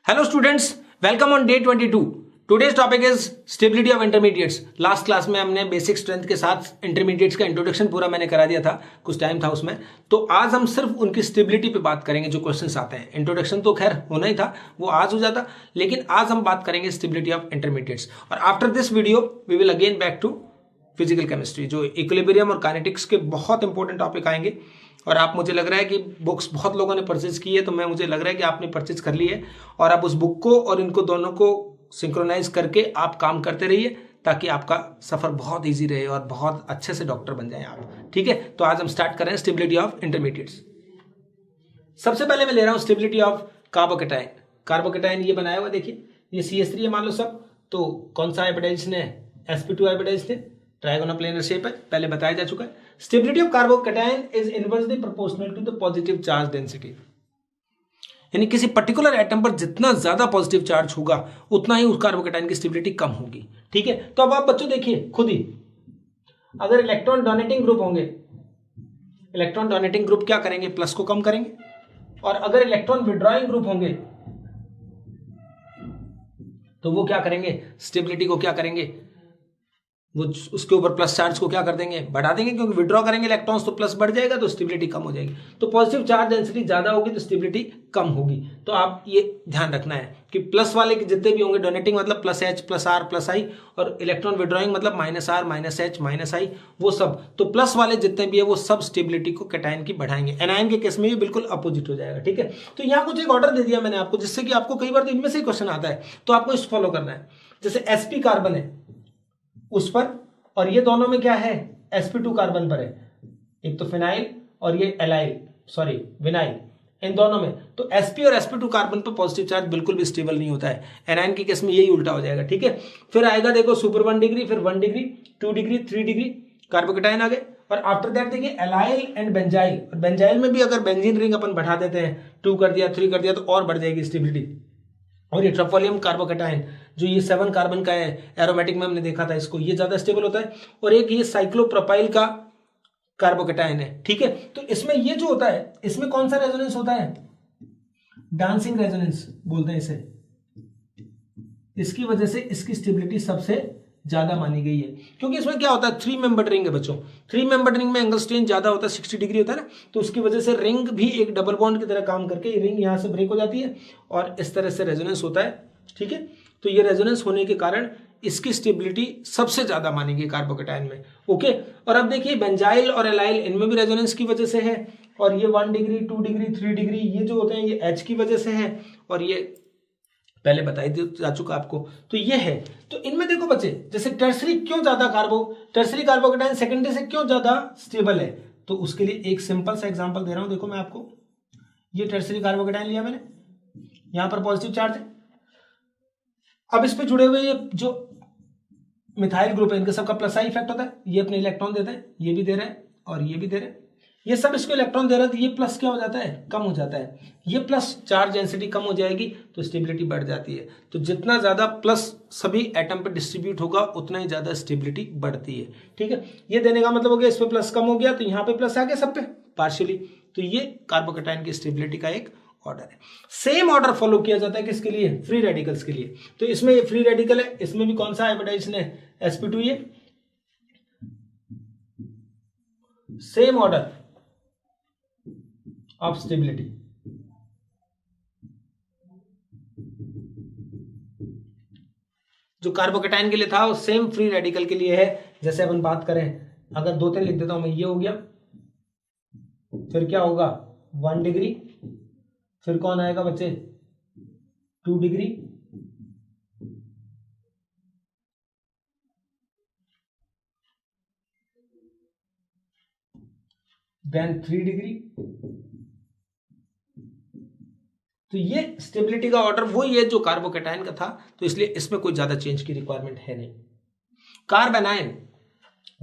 Hello students, welcome on day 22. Today's topic is stability of intermediates. Last class में हमने basic strength के साथ intermediates का introduction पूरा मैंने करा दिया था, कुछ टाइम था उसमें। तो आज हम सिर्फ उनकी स्टेबिलिटी पे बात करेंगे जो क्वेश्चंस आते हैं। इंट्रोडक्शन तो खैर होना ही था, वो आज हो जाता, लेकिन आज हम बात करेंगे स्टेबिलिटी ऑफ इंटरमीडिएट्स। और after this video we will again back to physical chemistry, जो इक्विलिब्रियम और काइनेटिक्स के बहुत इंपॉर्टेंट टॉपिक आएंगे। और आप, मुझे लग रहा है कि बुक्स बहुत लोगों ने परचेज की है, तो मुझे लग रहा है कि आपने परचेज कर ली है और आप उस बुक को और इनको दोनों को सिंक्रोनाइज करके आप काम करते रहिए, ताकि आपका सफर बहुत इजी रहे और बहुत अच्छे से डॉक्टर बन जाए आप। ठीक है, तो आज हम स्टार्ट कर रहे हैं स्टेबिलिटी ऑफ इंटरमीडिएट्स। सबसे पहले मैं ले रहा हूं स्टेबिलिटी ऑफ कार्बोकेटाइन। कार्बोकेटाइन ये बनाया हुआ, देखिए ये CH3 है मान लो सब। तो कौन सा हाइब्रिडाइजेशन है? sp2 हाइब्रिडाइजेशन है, ट्रायगोनल प्लेनर शेप है, पहले बताया जा चुका है। Stability of carbocation is inversely proportional to the positive charge density. यानी किसी पर्टिकुलर एटम पर जितना ज्यादा पॉजिटिव चार्ज होगा उतना ही उस कार्बोकेटाइन की स्टेबिलिटी कम होगी। ठीक है, तो अब आप बच्चों देखिए खुद ही, अगर इलेक्ट्रॉन डोनेटिंग ग्रुप होंगे, इलेक्ट्रॉन डोनेटिंग ग्रुप क्या करेंगे? प्लस को कम करेंगे। और अगर इलेक्ट्रॉन विड्रॉइंग ग्रुप होंगे तो वो क्या करेंगे? स्टेबिलिटी को क्या करेंगे? वो उसके ऊपर प्लस चार्ज को क्या कर देंगे? बढ़ा देंगे, क्योंकि विड्रॉ करेंगे इलेक्ट्रॉन्स तो प्लस बढ़ जाएगा, तो स्टेबिलिटी कम हो जाएगी। तो पॉजिटिव चार्ज डेंसिटी ज्यादा होगी तो स्टेबिलिटी कम होगी। तो आप ये ध्यान रखना है कि प्लस वाले के जितने भी होंगे, डोनेटिंग मतलब plus H plus R plus I, और इलेक्ट्रॉन विड्रॉइंग मतलब minus R minus H minus I, वो सब, तो प्लस वाले जितने भी है वो सब स्टेबिलिटी को कैटायन की बढ़ाएंगे। एनायन के केस में ये बिल्कुल अपोजिट हो जाएगा। ठीक है, तो यहाँ कुछ एक ऑर्डर दे दिया मैंने आपको, जिससे कि आपको कई बार तो इनमें से क्वेश्चन आता है, तो आपको इस फॉलो करना है। जैसे sp कार्बन है उस पर, और ये दोनों में क्या है? sp2 कार्बन पर है, एक तो फिनाइल और ये एलाइल, सॉरी विनाइल, इन दोनों में। तो sp और sp2 कार्बन पर पॉजिटिव चार्ज बिल्कुल भी स्टेबल नहीं होता है। एनायन के केस में यही उल्टा हो जाएगा। ठीक है, फिर आएगा देखो सुपर 1 डिग्री, फिर 1 डिग्री, 2 डिग्री, 3 डिग्री, कार्बोकेटाइन आ गए। और आफ्टर दैट देखिए एलाइल एंड बेंजाइल। और बेंजाइल में भी अगर बेंजीन रिंग अपन बढ़ा देते हैं, 2 कर दिया, 3 कर दिया, तो और बढ़ जाएगी स्टेबिलिटी। और ये ट्रफोलियम कार्बोकेटाइन जो ये 7 कार्बन का है, एरोमेटिक में हमने देखा था इसको, ये ज्यादा स्टेबल होता है। और एक ये साइक्लोप्रोपाइल का कार्बोकेटाइन है। ठीक है, तो इसमें ये जो होता है, इसमें कौन सा रेजोनेंस होता है? डांसिंग रेजोनेंस बोलते हैं इसे। इसकी वजह से इसकी स्टेबिलिटी सबसे ज्यादा मानी गई है, क्योंकि इसमें क्या होता है? 3 मेंबर्ड रिंग है बच्चों। 3 मेंबर्ड रिंग में एंगल स्ट्रेन ज्यादा होता है, 60 डिग्री होता है ना, तो उसकी वजह से रिंग भी एक डबल बॉन्ड की तरह काम करके ये रिंग यहां से ब्रेक हो जाती है और इस तरह से रेजोनेंस होता है। ठीक है, तो ये रेजोनेंस होने के कारण इसकी स्टेबिलिटी सबसे ज्यादा मानी गई कार्बोकेटाइन में। ओके, और अब देखिए बेंजाइल और एलाइल, इनमें भी रेजोनेंस की वजह से है। और ये 1 डिग्री, 2 डिग्री, 3 डिग्री, ये जो होते हैं ये H की वजह से है, और ये पहले बताई जा चुका आपको। तो ये है, तो इनमें देखो बच्चे, जैसे टर्सरी क्यों ज्यादा टर्सरी कार्बोकेटाइन सेकेंडरी से क्यों ज्यादा स्टेबल है? तो उसके लिए एक सिंपल सा एग्जांपल दे रहा हूं, देखो मैं आपको। ये टर्सरी कार्बोकेटाइन लिया मैंने, यहां पर पॉजिटिव चार्ज है। अब इस पे जुड़े हुए ये जो मिथाइल ग्रुप है, इनका सबका प्लस आई इफेक्ट होता है। ये अपने इलेक्ट्रॉन देते हैं, ये भी दे रहे हैं और ये भी दे रहे हैं, ये सब इसको इलेक्ट्रॉन दे रहा है, तो ये प्लस क्या हो जाता है? कम हो जाता है। ये प्लस चार्ज डेंसिटी कम हो जाएगी तो स्टेबिलिटी बढ़ जाती है। तो जितना ज्यादा प्लस सभी एटम पे डिस्ट्रीब्यूट होगा उतना ही ज्यादा स्टेबिलिटी बढ़ती है। ठीक है, ये देने का मतलब हो गया, इस पे प्लस कम हो गया तो यहाँ पे प्लस आ गया सब पे पार्शियली। तो ये कार्बोकेटाइन की स्टेबिलिटी का एक ऑर्डर है। सेम ऑर्डर फॉलो किया जाता है किसके लिए? फ्री रेडिकल्स के लिए। तो इसमें ये फ्री रेडिकल है, इसमें भी कौन सा हाइब्रिडाइजेशन है? sp2। ये सेम ऑर्डर ऑफ स्टेबिलिटी। जो कार्बोकेटाइन के लिए था वो सेम फ्री रेडिकल के लिए है। जैसे अपन बात करें, अगर 2-3 लिख देता हूं मैं, ये हो गया, फिर क्या होगा? 1 डिग्री, फिर कौन आएगा बच्चे? 2 डिग्री, देन 3 डिग्री। तो ये स्टेबिलिटी का ऑर्डर वही है जो कार्बोकेटाइन का था, तो इसलिए इसमें कोई ज्यादा चेंज की रिक्वायरमेंट है नहीं। कार्बेनाइन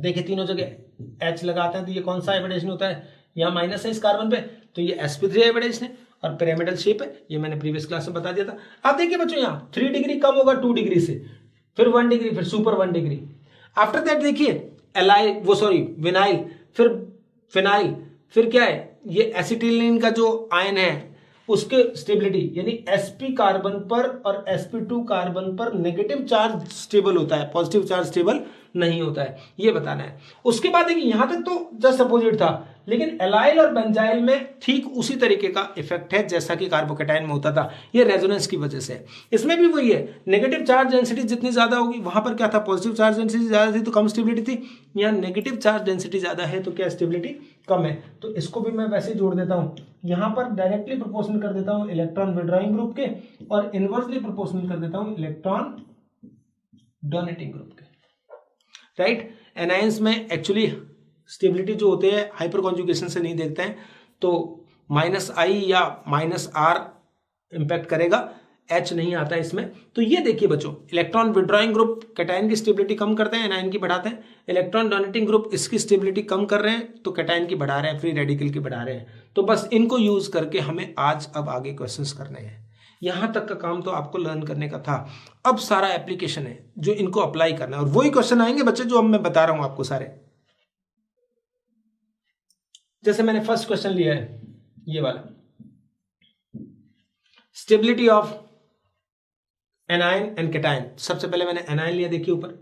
देखिए, तीनों जगह H लगाते हैं, तो ये कौन सा हाइब्रिडाइजेशन होता है? यहाँ माइनस है इस कार्बन पे, तो ये sp3 हाइब्रिडाइजेशन है और पिरामिडल शेप है, ये मैंने प्रीवियस क्लास में बता दिया था। अब देखिए बच्चों, यहाँ 3 डिग्री कम होगा 2 डिग्री से, फिर 1 डिग्री, फिर सुपर 1 डिग्री। आफ्टर दैट देखिए एलाइल, वो सॉरी विनाइल, फिर फिनाइल, फिर क्या है? ये एसिटिलीन का जो आयन है उसके स्टेबिलिटी यानी sp कार्बन पर और sp2 कार्बन पर नेगेटिव चार्ज स्टेबल होता है, पॉजिटिव चार्ज स्टेबल नहीं होता है, ये बताना है। उसके बाद देखिए यहां तक तो जस्ट अपोजिट था, लेकिन एलाइल और बेंजाइल में ठीक उसी तरीके का इफेक्ट है जैसा कि कार्बोकेटाइन में होता था, ये रेजोनेंस की वजह से। इसमें भी वही है, नेगेटिव चार्ज डेंसिटी जितनी ज्यादा होगी, वहां पर क्या था, पॉजिटिव चार्ज डेंसिटी ज्यादा थी तो कम स्टेबिलिटी थी, यहाँ नेगेटिव चार्ज डेंसिटी ज्यादा है तो क्या स्टेबिलिटी कम है। तो इसको भी मैं वैसे जोड़ देता हूं, यहां पर डायरेक्टली प्रोपोर्शनल कर देता हूं इलेक्ट्रॉन विड्रॉइंग ग्रुप के, और इनवर्सली प्रोपोर्शनल कर देता हूं इलेक्ट्रॉन डोनेटिंग ग्रुप के, राइट। एनायंस में एक्चुअली स्टेबिलिटी जो होते हैं हाइपर कॉन्जुगेशन से नहीं देखते हैं, तो -I या -R इंपैक्ट करेगा, H नहीं आता इसमें। तो ये देखिए बच्चों, इलेक्ट्रॉन विड्रॉइंग ग्रुप कैटायन की स्टेबिलिटी कम करते हैं, एनायन की बढ़ाते हैं। इलेक्ट्रॉन डोनेटिंग ग्रुप इसकी स्टेबिलिटी कम कर रहे हैं तो कैटायन की बढ़ा रहे हैं, फ्री रेडिकल की बढ़ा रहे हैं। तो बस इनको यूज करके हमें आज अब आगे क्वेश्चंस करने हैं। यहां तक का काम तो आपको लर्न करने का था, अब सारा एप्लीकेशन है जो इनको अप्लाई करना है, और वही क्वेश्चन आएंगे बच्चे जो अब मैं बता रहा हूं आपको सारे। जैसे मैंने फर्स्ट क्वेश्चन लिया है ये वाला, stability of anion and cation. सबसे पहले मैंने एनायन लिया, देखिए ऊपर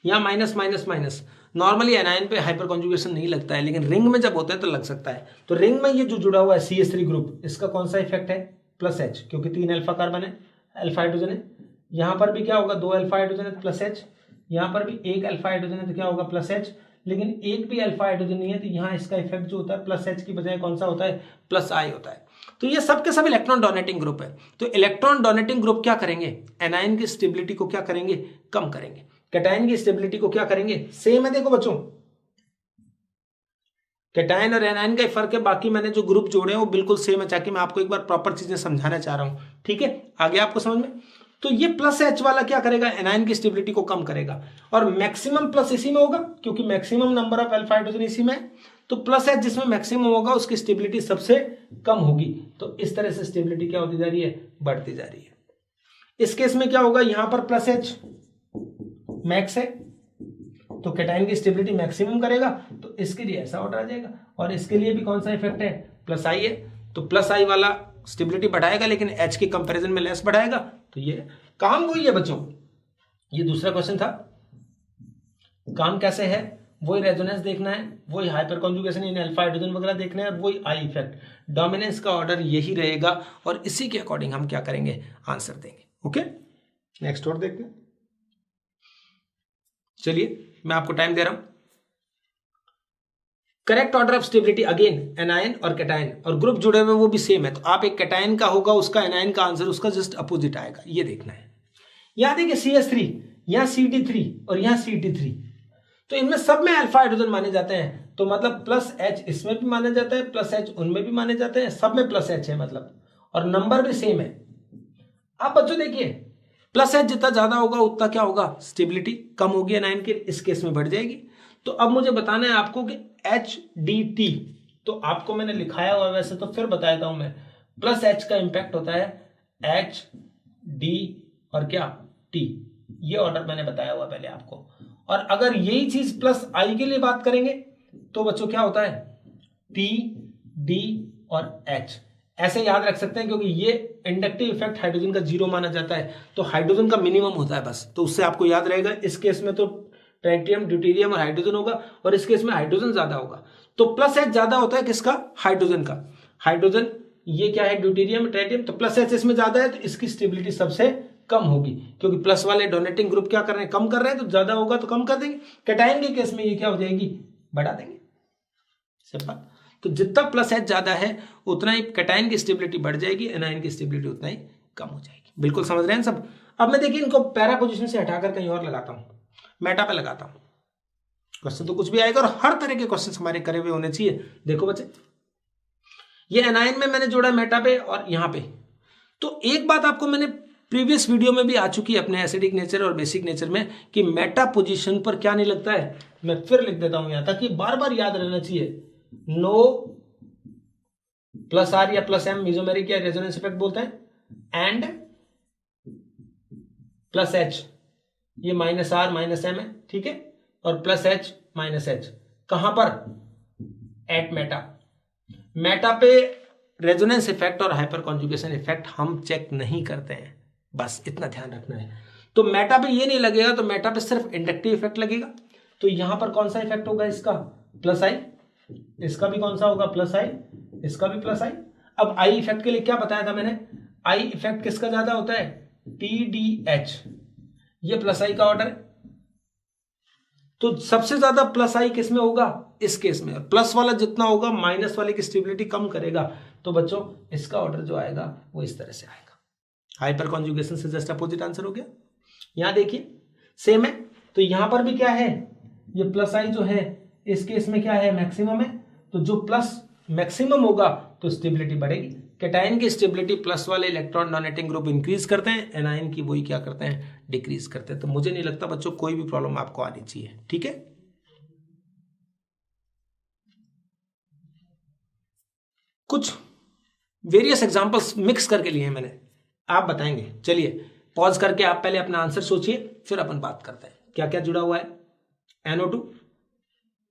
यहां minus minus minus. Normally anion पे हाइपर कॉन्जुगेशन नहीं लगता है, लेकिन रिंग में जब होता है तो लग सकता है। तो रिंग में ये जो जुड़ा हुआ है CH3 ग्रुप, इसका कौन सा इफेक्ट है, +H, क्योंकि 3 अल्फा कार्बन है, अल्फा हाइड्रोजन है। यहां पर भी क्या होगा, 2 अल्फा हाइड्रोजन है तो +H, यहां पर भी 1 अल्फा हाइड्रोजन है तो क्या होगा, +H, लेकिन एक भी अल्फा हाइड्रोजन नहीं है तो यहाँ इसका इफेक्ट जो होता है +H की बजाय कौन सा होता है, +I होता है। तो ये सब के सब इलेक्ट्रॉन डोनेटिंग ग्रुप है। तो इलेक्ट्रॉन डोनेटिंग ग्रुप क्या करेंगे, एनायन की स्टेबिलिटी को क्या करेंगे, कम करेंगे। कैटायन की स्टेबिलिटी को क्या करेंगे, सेम है। देखो बच्चों, कैटायन और एनायन का फर्क है, बाकी मैंने जो ग्रुप जोड़े हैं वो बिल्कुल सेम है, ताकि मैं आपको एक बार प्रॉपर चीजें समझाना चाह रहा हूं, ठीक है, आगे आपको समझ में। तो ये +H वाला क्या करेगा, एनायन की स्टेबिलिटी को कम करेगा, और मैक्सिमम प्लस इसी में होगा क्योंकि maximum number of alpha hydrogen इसी में है। तो +H जिसमें मैक्सिमम होगा उसकी स्टेबिलिटी सबसे कम होगी। तो इस तरह से स्टेबिलिटी क्या होती जा रही है, बढ़ती जा रही है। इस केस में क्या होगा, यहां पर +H मैक्स है तो कैटायन की स्टेबिलिटी मैक्सिमम करेगा, तो इसके लिए ऐसा ऑर्डर आ जाएगा। और इसके लिए भी कौन सा इफेक्ट है, +I है, तो +I वाला स्टेबिलिटी बढ़ाएगा लेकिन H के कंपैरिजन में लेस बढ़ाएगा। तो ये काम वही है बच्चों, ये दूसरा क्वेश्चन था। काम कैसे है, वही रेजोनेंस देखना है, वही हाइपर कॉन्जुगेशन यानी अल्फा हाइड्रोजन वगैरह देखना है, और वही I इफेक्ट। डोमिनेंस का ऑर्डर यही रहेगा और इसी के अकॉर्डिंग हम क्या करेंगे, आंसर देंगे। ओके, नेक्स्ट और देखते हैं। चलिए मैं आपको टाइम दे रहा हूं। Correct order of stability again anion और कैटायन, और ग्रुप जुड़े हुए वो भी सेम है। तो आप एक कैटायन का होगा उसका एनायन का आंसर उसका जस्ट अपोजिट आएगा, ये देखना है। यहां देखिए CH3, यहां CD3 और यहां CT3, तो इनमें सब में अल्फा हाइड्रोजन माने जाते हैं। तो मतलब +H इसमें भी माना जाता है, +H उनमें भी माने जाते हैं, सब में +H है मतलब, और नंबर भी सेम है। आप बच्चों देखिए, +H जितना ज्यादा होगा उतना क्या होगा, स्टेबिलिटी कम होगी एनायन की, इस केस में बढ़ जाएगी। तो अब मुझे बताना है आपको कि HDT, तो आपको मैंने लिखाया हुआ वैसे तो फिर बता देता हूं मैं, +H का इंपैक्ट होता है HD और क्या T, ये ऑर्डर मैंने बताया हुआ पहले आपको। और अगर यही चीज +I के लिए बात करेंगे तो बच्चों क्या होता है, P, D और H, ऐसे याद रख सकते हैं क्योंकि ये इंडक्टिव इफेक्ट हाइड्रोजन का 0 माना जाता है, तो हाइड्रोजन का मिनिमम होता है बस, तो उससे आपको याद रहेगा। इस केस में तो ट्राइटियम, ड्यूटेरियम और हाइड्रोजन होगा, और इस केस में हाइड्रोजन ज्यादा होगा। तो +H ज्यादा होता है किसका, हाइड्रोजन का। हाइड्रोजन ये क्या है, ड्यूटेरियम, ट्राइटियम, तो +H इसमें ज्यादा है तो इसकी स्टेबिलिटी सबसे कम होगी, क्योंकि प्लस वाले डोनेटिंग ग्रुप क्या कर रहे हैं, कम कर रहे हैं, तो ज्यादा होगा तो कम कर देंगे। कैटायन के केस में ये क्या हो जाएगी, बढ़ा देंगे, सिंपल। तो जितना +H ज्यादा है उतना ही कैटायन की स्टेबिलिटी बढ़ जाएगी, एनायन की स्टेबिलिटी उतना ही कम हो जाएगी। बिल्कुल समझ रहे हैं सब। अब मैं देखिए इनको पैरा पोजीशन से हटाकर कहीं और लगाता हूं, मेटा पे लगाता हूं, क्वेश्चन तो कुछ भी आएगा, और हर तरह के क्वेश्चन हमारे करे हुए होने चाहिए। देखो बच्चे, ये एनायन में मैंने जोड़ा मेटा पे और यहां पे। तो एक बात आपको मैंने प्रीवियस वीडियो में भी आ चुकी है अपने एसिडिक नेचर और बेसिक नेचर में, कि मेटा पोजीशन पर क्या नहीं लगता है। मैं फिर लिख देता हूं यहां, ताकि बार बार याद रहना चाहिए। नो +R या +M मेसोमेरिक या रेजोनेंस इफेक्ट बोलते हैं, एंड +H ये -R -M है, ठीक है, और +H -H कहां पर, एट मेटा। मेटा पे रेजोनेंस इफेक्ट और हाइपर कॉन्जुगेशन इफेक्ट हम चेक नहीं करते हैं, बस इतना ध्यान रखना है। तो मेटा पे ये नहीं लगेगा, तो मेटा पे सिर्फ इंडक्टिव इफेक्ट लगेगा। तो यहां पर कौन सा इफेक्ट होगा इसका, प्लस आई, इसका भी कौन सा होगा, प्लस आई, इसका भी प्लस आई। अब आई इफेक्ट के लिए क्या बताया था मैंने, आई इफेक्ट किसका ज्यादा होता है, TDH, ये प्लस आई का ऑर्डर है। तो सबसे ज्यादा प्लस आई किस में होगा, इस केस में। प्लस वाला जितना होगा माइनस वाले की स्टेबिलिटी कम करेगा। तो बच्चों इसका ऑर्डर जो आएगा वो इस तरह से आएगा। हाइपर कॉन्जुगेशन से जस्ट अपोजिट आंसर हो गया। यहां देखिए सेम है, तो यहां पर भी क्या है, ये प्लस आई जो है इस केस में क्या है, मैक्सिमम है। तो जो प्लस मैक्सिमम होगा तो स्टेबिलिटी बढ़ेगी। कैटायन की स्टेबिलिटी प्लस वाले इलेक्ट्रॉन डोनेटिंग ग्रुप इंक्रीज करते हैं, एनायन की वही क्या करते हैं, डिक्रीज करते हैं। तो मुझे नहीं लगता बच्चों कोई भी प्रॉब्लम आपको आनी चाहिए, ठीक है। कुछ वेरियस एग्जांपल्स मिक्स करके लिए मैंने, आप बताएंगे। चलिए पॉज करके आप पहले अपना आंसर सोचिए, फिर अपन बात करते हैं क्या क्या जुड़ा हुआ है। NO2,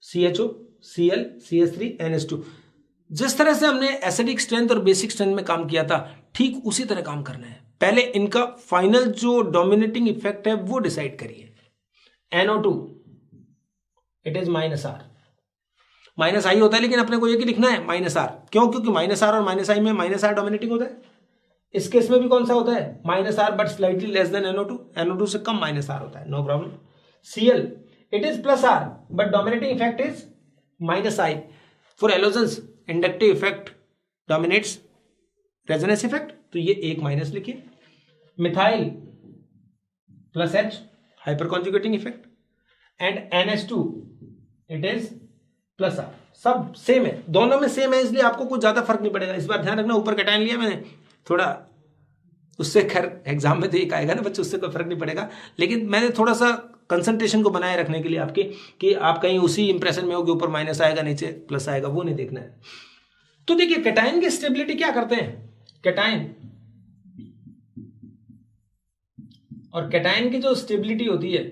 CHO, Cl, CH3, NH2। जिस तरह से हमने एसिडिक स्ट्रेंथ और बेसिक स्ट्रेंथ में काम किया था, ठीक उसी तरह काम करना है। पहले इनका फाइनल जो डोमिनेटिंग इफेक्ट है वो डिसाइड करिए। NO2 it is -R, minus I होता है, लेकिन अपने को ये लिखना है -R। क्यों, क्योंकि -R और -I में -R डोमिनेटिंग होता है। इस केस में भी कौन सा होता है, -R but slightly less than NO2, NO2 से कम -R होता है, no problem. Cl it is +R but dominating effect is -I। For halogens inductive effect dominates resonance effect, तो ये एक माइनस लिखिए। Methyl +H hyperconjugating effect, and NH2 it is +R। सब same है, दोनों में सेम है, इसलिए आपको कुछ ज्यादा फर्क नहीं पड़ेगा। इस बार ध्यान रखना, ऊपर कैटायन लिया मैंने थोड़ा, उससे खैर एग्जाम में तो एक आएगा ना बच्चे, उससे कोई फर्क नहीं पड़ेगा, लेकिन मैंने थोड़ा सा कंसंट्रेशन को बनाए रखने के लिए आपके, कि आप कहीं उसी इंप्रेशन में हो कि ऊपर माइनस आएगा नीचे प्लस आएगा, वो नहीं देखना है। तो देखिए कैटायन की स्टेबिलिटी क्या करते हैं, कैटायन और कैटायन की जो स्टेबिलिटी होती है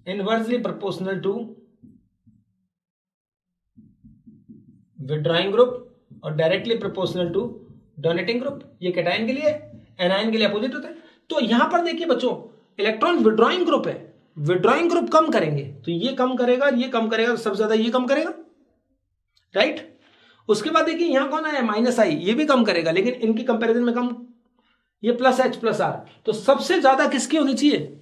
inversely proportional to withdrawing group और directly proportional to donating group. ये कैटायन के लिए, एनायन के लिए अपोजिट होता है। तो यहां पर देखिए बच्चों, इलेक्ट्रॉन विथड्रॉइंग ग्रुप है, विथड्रॉइंग ग्रुप कम करेंगे तो ये कम करेगा, ये कम करेगा, तो सबसे ज्यादा ये कम करेगा, राइट। उसके बाद देखिए यहां कौन आया, -I, ये भी कम करेगा, लेकिन इनकी कंपैरिजन में कम, ये +H+R। तो सबसे ज्यादा किसकी होनी चाहिए,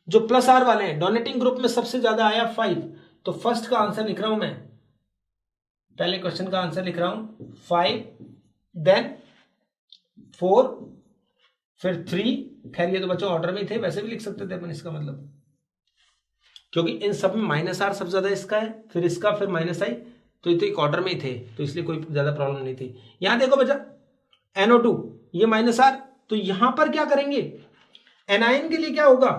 जो +R वाले हैं। डोनेटिंग ग्रुप में सबसे ज्यादा आया 5, तो फर्स्ट का आंसर लिख रहा हूं मैं, पहले क्वेश्चन का आंसर लिख रहा हूं 5, देन 4, फिर 3। खैर ये तो बच्चों ऑर्डर में थे, वैसे भी लिख सकते थे अपन, इसका मतलब क्योंकि इन सब में -R सबसे ज्यादा इसका है, फिर इसका, फिर -I, तो ये तो एक ऑर्डर में ही थे, तो इसलिए कोई ज्यादा प्रॉब्लम नहीं थी। यहां देखो बच्चा NO2 ये -R, तो यहां पर क्या करेंगे, एनायन के लिए क्या होगा,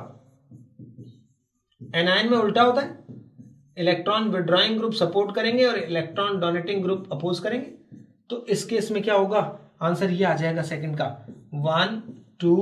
एनायन में उल्टा होता है, इलेक्ट्रॉन विथड्रॉइंग ग्रुप सपोर्ट करेंगे और इलेक्ट्रॉन डोनेटिंग ग्रुप अपोज करेंगे। तो इस केस में क्या होगा, आंसर ये आ जाएगा सेकंड का, 1, 2,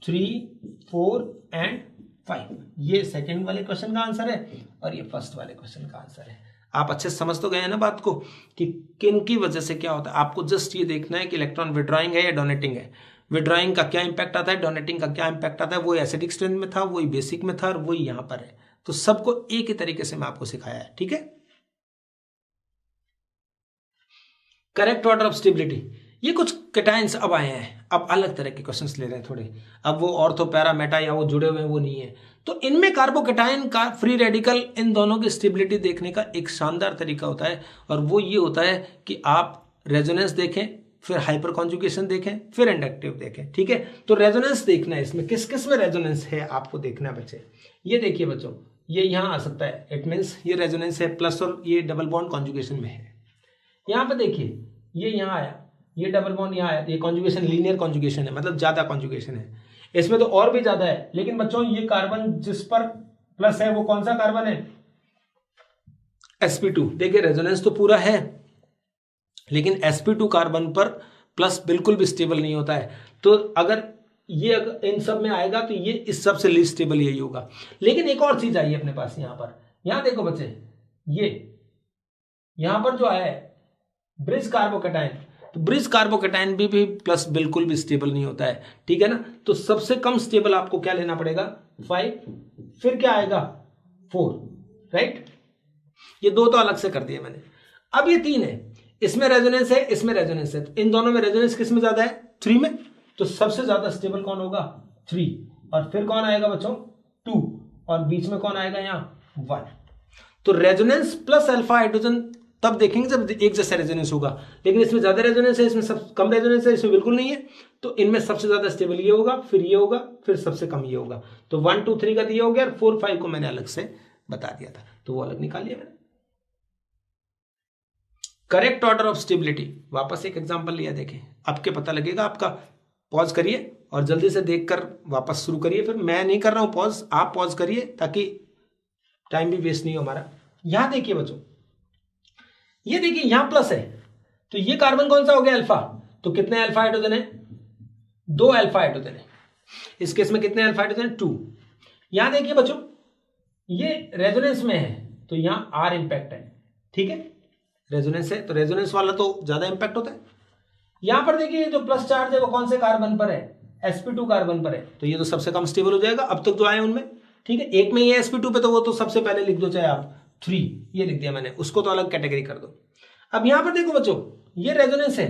3, 4 एंड 5। ये सेकंड वाले क्वेश्चन का आंसर है और ये फर्स्ट वाले क्वेश्चन का आंसर है। आप अच्छे समझ तो गए हैं ना बात को, कि किन की वजह से क्या होता है। आपको जस्ट ये देखना है कि इलेक्ट्रॉन विथड्रॉइंग है या डोनेटिंग है, विथड्रॉइंग का क्या इंपैक्ट आता है, डोनेटिंग का क्या इंपैक्ट आता है। वही एसिडिक स्ट्रेंथ में था, वही बेसिक में था और वही यहां पर है। तो सबको एक ही तरीके से मैं आपको सिखाया है, ठीक है। करेक्ट ऑर्डर ऑफ स्टेबिलिटी, ये कुछ कैटायंस अब आए हैं, अब अलग तरह के क्वेश्चंस ले रहे हैं थोड़े। अब वो ऑर्थो पैरा मेटा या वो जुड़े हुए हैं वो नहीं है। तो इनमें कार्बोकैटायन का फ्री रेडिकल, इन दोनों की स्टेबिलिटी देखने का एक शानदार तरीका होता है, और वो ये होता है कि आप रेजोनेंस देखें, फिर हाइपर कॉन्जुगेशन देखें, फिर इंडक्टिव देखें, ठीक है। तो रेजोनेंस देखना है, इसमें किस किस में रेजोनेंस है आपको देखना है बच्चे। ये देखिए बच्चों, ये यहां आ सकता है, इट मीन्स ये रेजोनेंस है प्लस, और ये डबल बॉन्ड कॉन्जुगेशन में है। यहां पे देखिए ये यहां आया, ये डबल बॉन्ड यहां आया, ये कॉन्जुगेशन लीनियर कॉन्जुगेशन है, मतलब ज्यादा कॉन्जुगेशन है। इसमें तो और भी ज्यादा है, लेकिन बच्चों ये कार्बन जिस पर प्लस है वो कौन सा कार्बन है, sp2। देखिए रेजोनेंस तो पूरा है, लेकिन sp2 कार्बन पर प्लस बिल्कुल भी स्टेबल नहीं होता है। तो अगर ये इन सब में आएगा तो ये इस सब से लीस्ट स्टेबल यही होगा। लेकिन एक और चीज आई है अपने पास यहां पर, यहां देखो बच्चे, ये यहां पर जो आया है ब्रिज कार्बोकेटाइन, तो ब्रिज कार्बोकेटाइन भी प्लस बिल्कुल भी स्टेबल नहीं होता है, ठीक है ना। तो सबसे कम स्टेबल आपको क्या लेना पड़ेगा 5, फिर क्या आएगा 4, राइट। ये दो तो अलग से कर दिए मैंने। अब ये 3 है, इसमें रेजोनेंस है, इसमें रेजोनेंस है, तो इन दोनों में रेजोनेंस किस में ज्यादा है 3 में, तो सबसे ज्यादा स्टेबल कौन होगा 3, और फिर कौन आएगा बच्चों 2, और बीच में कौन आएगा यहाँ 1। तो रेजोनेंस प्लस अल्फा हाइड्रोजन तब देखेंगे जब एक जैसा रेजोनेंस होगा, लेकिन इसमें ज्यादा रेजोनेंस है, इसमें सब कम रेजोनेंस है, इसमें बिल्कुल नहीं है। तो इनमें सबसे ज्यादा स्टेबल ये होगा, फिर ये होगा, फिर सबसे कम ये होगा। तो 1 2 3 का दिया हो गया, और 4 5 को मैंने अलग से बता दिया था, तो वो अलग निकाल लिया मैंने। करेक्ट ऑर्डर ऑफ स्टेबिलिटी, वापस एक एग्जांपल लिया, देखें आपके पता लगेगा। आपका पॉज करिए और जल्दी से देखकर वापस शुरू करिए, फिर मैं नहीं कर रहा हूं पॉज, आप पॉज करिए ताकि टाइम भी वेस्ट नहीं हो हमारा। यहां देखिए बच्चों, ये देखिए यहां प्लस है, तो ये कार्बन कौन सा हो गया अल्फा, तो कितने अल्फा हाइड्रोजन है 2 अल्फा हाइड्रोजन है। इस केस में कितने अल्फा हाइड्रोजन 2। यहां देखिए बच्चों, ये रेजोनेंस में है, तो यहां आर इंपैक्ट है, ठीक है, रेजोनेंस है तो रेजोनेंस वाला तो ज्यादा इंपैक्ट होता है। यहां पर देखिए जो प्लस चार्ज है वो कौन से कार्बन पर है sp2 कार्बन पर है, तो ये तो सबसे कम स्टेबल हो जाएगा अब तक जो आए उनमें, ठीक है। एक में ये sp2 पे, तो वो तो सबसे पहले लिख दो, चाहे आप 3 ये लिख दिया मैंने, उसको तो अलग कैटेगरी कर दो। अब यहां पर देखो बच्चों, ये रेजोनेंस है,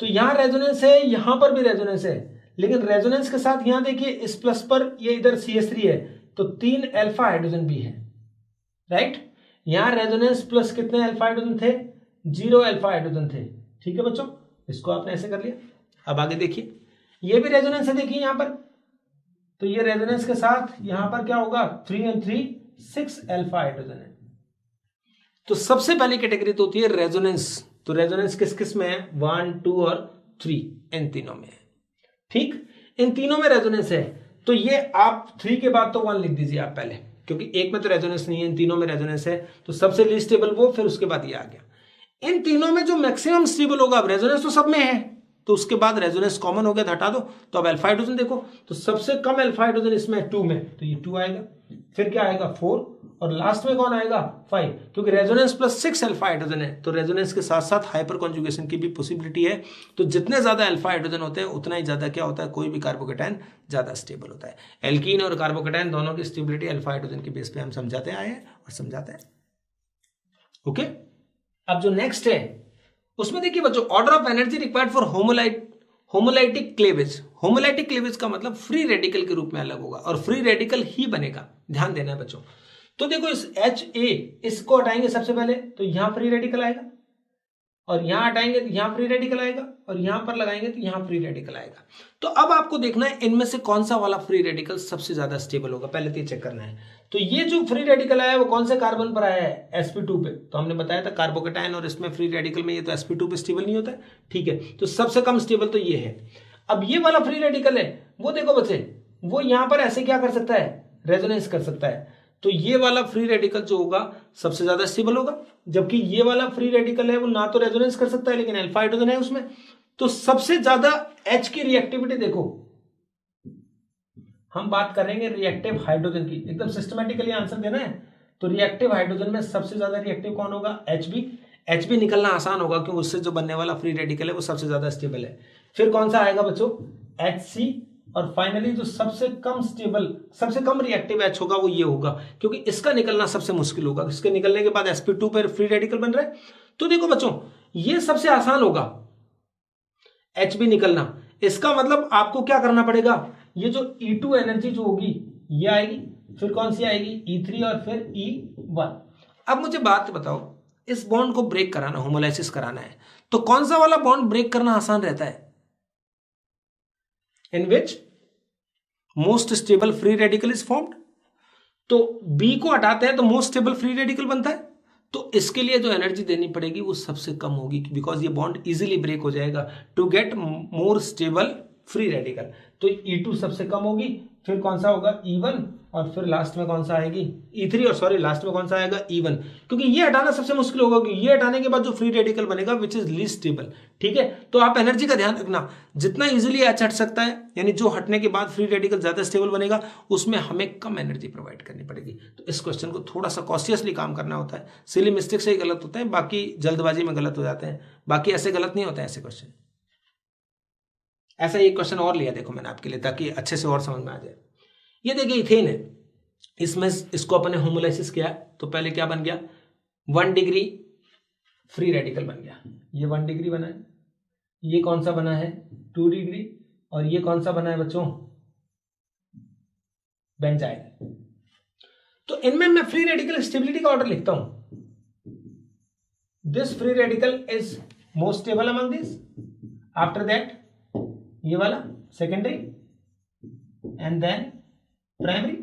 तो यहां रेजोनेंस है, यहां पर भी रेजोनेंस है, लेकिन रेजोनेंस के साथ यहां देखिए इस प्लस पर ये इधर CH3 है, तो 3 अल्फा हाइड्रोजन भी है, राइट। यहां रेजोनेंस प्लस कितने अल्फा हाइड्रोजन थे 0 अल्फा हाइड्रोजन थे, ठीक है बच्चों, इसको आपने ऐसे कर लिया। अब आगे देखिए, ये भी रेजोनेंस है, देखिए यहां पर, तो ये रेजोनेंस के साथ यहां पर क्या होगा 3 और 3 6 अल्फा हाइड्रोजन है। तो सबसे पहली कैटेगरी तो होती है रेजोनेंस, तो रेजोनेंस किस किस में है 1 2 और 3, इन तीनों में है, ठीक, इन तीनों में रेजोनेंस है। तो ये आप 3 के बाद तो 1 लिख दीजिए आप पहले, क्योंकि एक में तो रेजोनेंस नहीं है, इन तीनों में रेजोनेंस है, तो सबसे लीस्ट स्टेबल वो, फिर उसके बाद ये आ गया। इन तीनों में जो मैक्सिमम स्टेबल होगा, अब रेजोनेंस तो सब में है, तो उसके बाद रेजोनेंस कॉमन हो गया, हटा दो, तो अब अल्फा हाइड्रोजन देखो, तो सबसे कम अल्फा हाइड्रोजन इसमें 2 में, तो ये 2 आएगा, फिर क्या आएगा 4, और लास्ट में कौन आएगा 5, क्योंकि रेजोनेंस प्लस 6 अल्फा हाइड्रोजन है, तो रेजोनेंस के साथ साथ हाइपर कॉन्जुगेशन की भी पॉसिबिलिटी है। तो जितने ज्यादा अल्फा हाइड्रोजन होते हैं उतना ही ज्यादा क्या होता है, कोई भी कार्बोकेटाइन ज्यादा स्टेबल होता है। एल्कीन और कार्बोकेटाइन दोनों की स्टेबिलिटी अल्फा हाइड्रोजन के बेस पे हम समझाते आए हैं और समझाते हैं, ओके। अब जो नेक्स्ट है उसमें देखिए बच्चों, order of energy required for homolytic cleavage. Homolytic cleavage का मतलब फ्री रेडिकल के रूप में अलग होगा, और फ्री रेडिकल ही बनेगा, ध्यान देना है बच्चों। तो देखो इस HA इसको हटाएंगे सबसे पहले, तो यहां फ्री रेडिकल आएगा, और यहां हटाएंगे तो यहां फ्री रेडिकल आएगा, और यहां पर लगाएंगे तो यहां फ्री रेडिकल आएगा। तो अब आपको देखना है इनमें से कौन सा वाला फ्री रेडिकल सबसे ज्यादा स्टेबल होगा, पहले तो ये चेक करना है। तो ये जो फ्री रेडिकल आया है वो कौन से कार्बन पर आया है sp2 पे, तो हमने बताया था कार्बोकेटाइन, और इसमें फ्री रेडिकल में ये तो sp2 पे स्टेबल नहीं होता है, ठीक है, तो सबसे कम स्टेबल तो ये है। अब ये वाला फ्री रेडिकल है, वो देखो बच्चे, वो यहां पर ऐसे क्या कर सकता है रेजोनेंस कर सकता है, तो ये वाला फ्री रेडिकल जो होगा सबसे ज्यादा स्टेबल होगा, जबकि ये वाला फ्री रेडिकल है वो ना तो रेजोनेंस कर सकता है, लेकिन अल्फा हाइड्रोजन है उसमें। तो सबसे ज्यादा H की रिएक्टिविटी देखो, हम बात करेंगे रिएक्टिव हाइड्रोजन की, एकदम सिस्टमैटिकली आंसर देना है। तो रिएक्टिव हाइड्रोजन में सबसे ज्यादा रिएक्टिव कौन होगा HB निकलना आसान होगा, क्योंकि उससे जो बनने वाला फ्री रेडिकल है वो सबसे ज्यादा स्टेबल है। फिर कौन सा आएगा बच्चों HC, और फाइनली जो सबसे कम स्टेबल, सबसे कम रिएक्टिव H होगा वो ये होगा, क्योंकि इसका निकलना सबसे मुश्किल होगा, इसके निकलने के बाद sp2 पर फ्री रेडिकल बन रहा है। तो देखो बच्चों, ये सबसे आसान होगा HB निकलना, इसका मतलब आपको क्या करना पड़ेगा, ये जो E2 एनर्जी जो होगी ये आएगी, फिर कौन सी आएगी E3, और फिर E1। अब मुझे बात बताओ, इस बॉन्ड को ब्रेक कराना, होमोलाइसिस कराना है, तो कौन सा वाला बॉन्ड ब्रेक करना आसान रहता है, in which most stable free radical is formed। तो B को हटाते हैं तो मोस्ट स्टेबल फ्री रेडिकल बनता है, तो इसके लिए जो एनर्जी देनी पड़ेगी वो सबसे कम होगी, बिकॉज ये बॉन्ड इजीली ब्रेक हो जाएगा to get more stable free radical. तो E2 सबसे कम होगी, फिर कौन सा होगा E1, और फिर लास्ट में कौन सा आएगी E3 और सॉरी लास्ट में कौन सा आएगा E1, क्योंकि ये हटाना सबसे मुश्किल होगा, क्योंकि ये हटाने के बाद जो फ्री रेडिकल बनेगा विच इज लीस्ट स्टेबल। ठीक है, तो आप एनर्जी का ध्यान रखना, जितना इजीली H हट सकता है, यानी जो हटने के बाद फ्री रेडिकल ज्यादा स्टेबल बनेगा, उसमें हमें कम एनर्जी प्रोवाइड करनी पड़ेगी। तो इस क्वेश्चन को थोड़ा सा कॉन्शियसली काम करना होता है, सिली मिस्टेक से ही गलत होते हैं, बाकी जल्दबाजी में गलत हो जाते हैं, बाकी ऐसे गलत नहीं होते हैं ऐसे क्वेश्चन। ऐसा एक क्वेश्चन और लिया देखो मैंने आपके लिए, ताकि अच्छे से और समझ में आ जाए। ये देखिए इथेन है, इसमें इसको अपन ने होमोलाइसिस किया, तो पहले क्या बन गया 1 डिग्री फ्री रेडिकल बन गया, ये 1 डिग्री बना है, ये कौन सा बना है 2 डिग्री, और ये कौन सा बना है बच्चों बेंजाइल। तो इनमें मैं फ्री रेडिकल स्टेबिलिटी का ऑर्डर लिखता हूं, this free radical is most stable among this, after that ये वाला सेकेंडरी एंड देन प्राइमरी।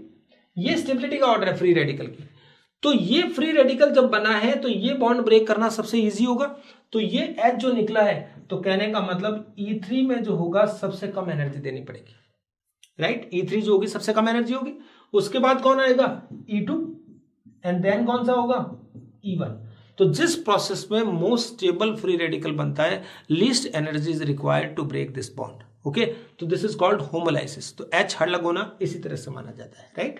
ये स्टेबिलिटी का ऑर्डर है फ्री रेडिकल की। तो ये फ्री रेडिकल जब बना है तो ये बॉन्ड ब्रेक करना सबसे इजी होगा, तो ये H जो निकला है, तो कहने का मतलब E3 में जो होगा सबसे कम एनर्जी देनी पड़ेगी, राइट। E3 जो होगी सबसे कम एनर्जी होगी, उसके बाद कौन आएगा E2 एंड देन कौन सा होगा E1। तो जिस प्रोसेस में मोस्ट स्टेबल फ्री रेडिकल बनता है, least energy is required to break this bond, okay. तो दिस इज कॉल्ड होमोलाइसिस। तो H हर लगोना इसी तरह से माना जाता है, राइट।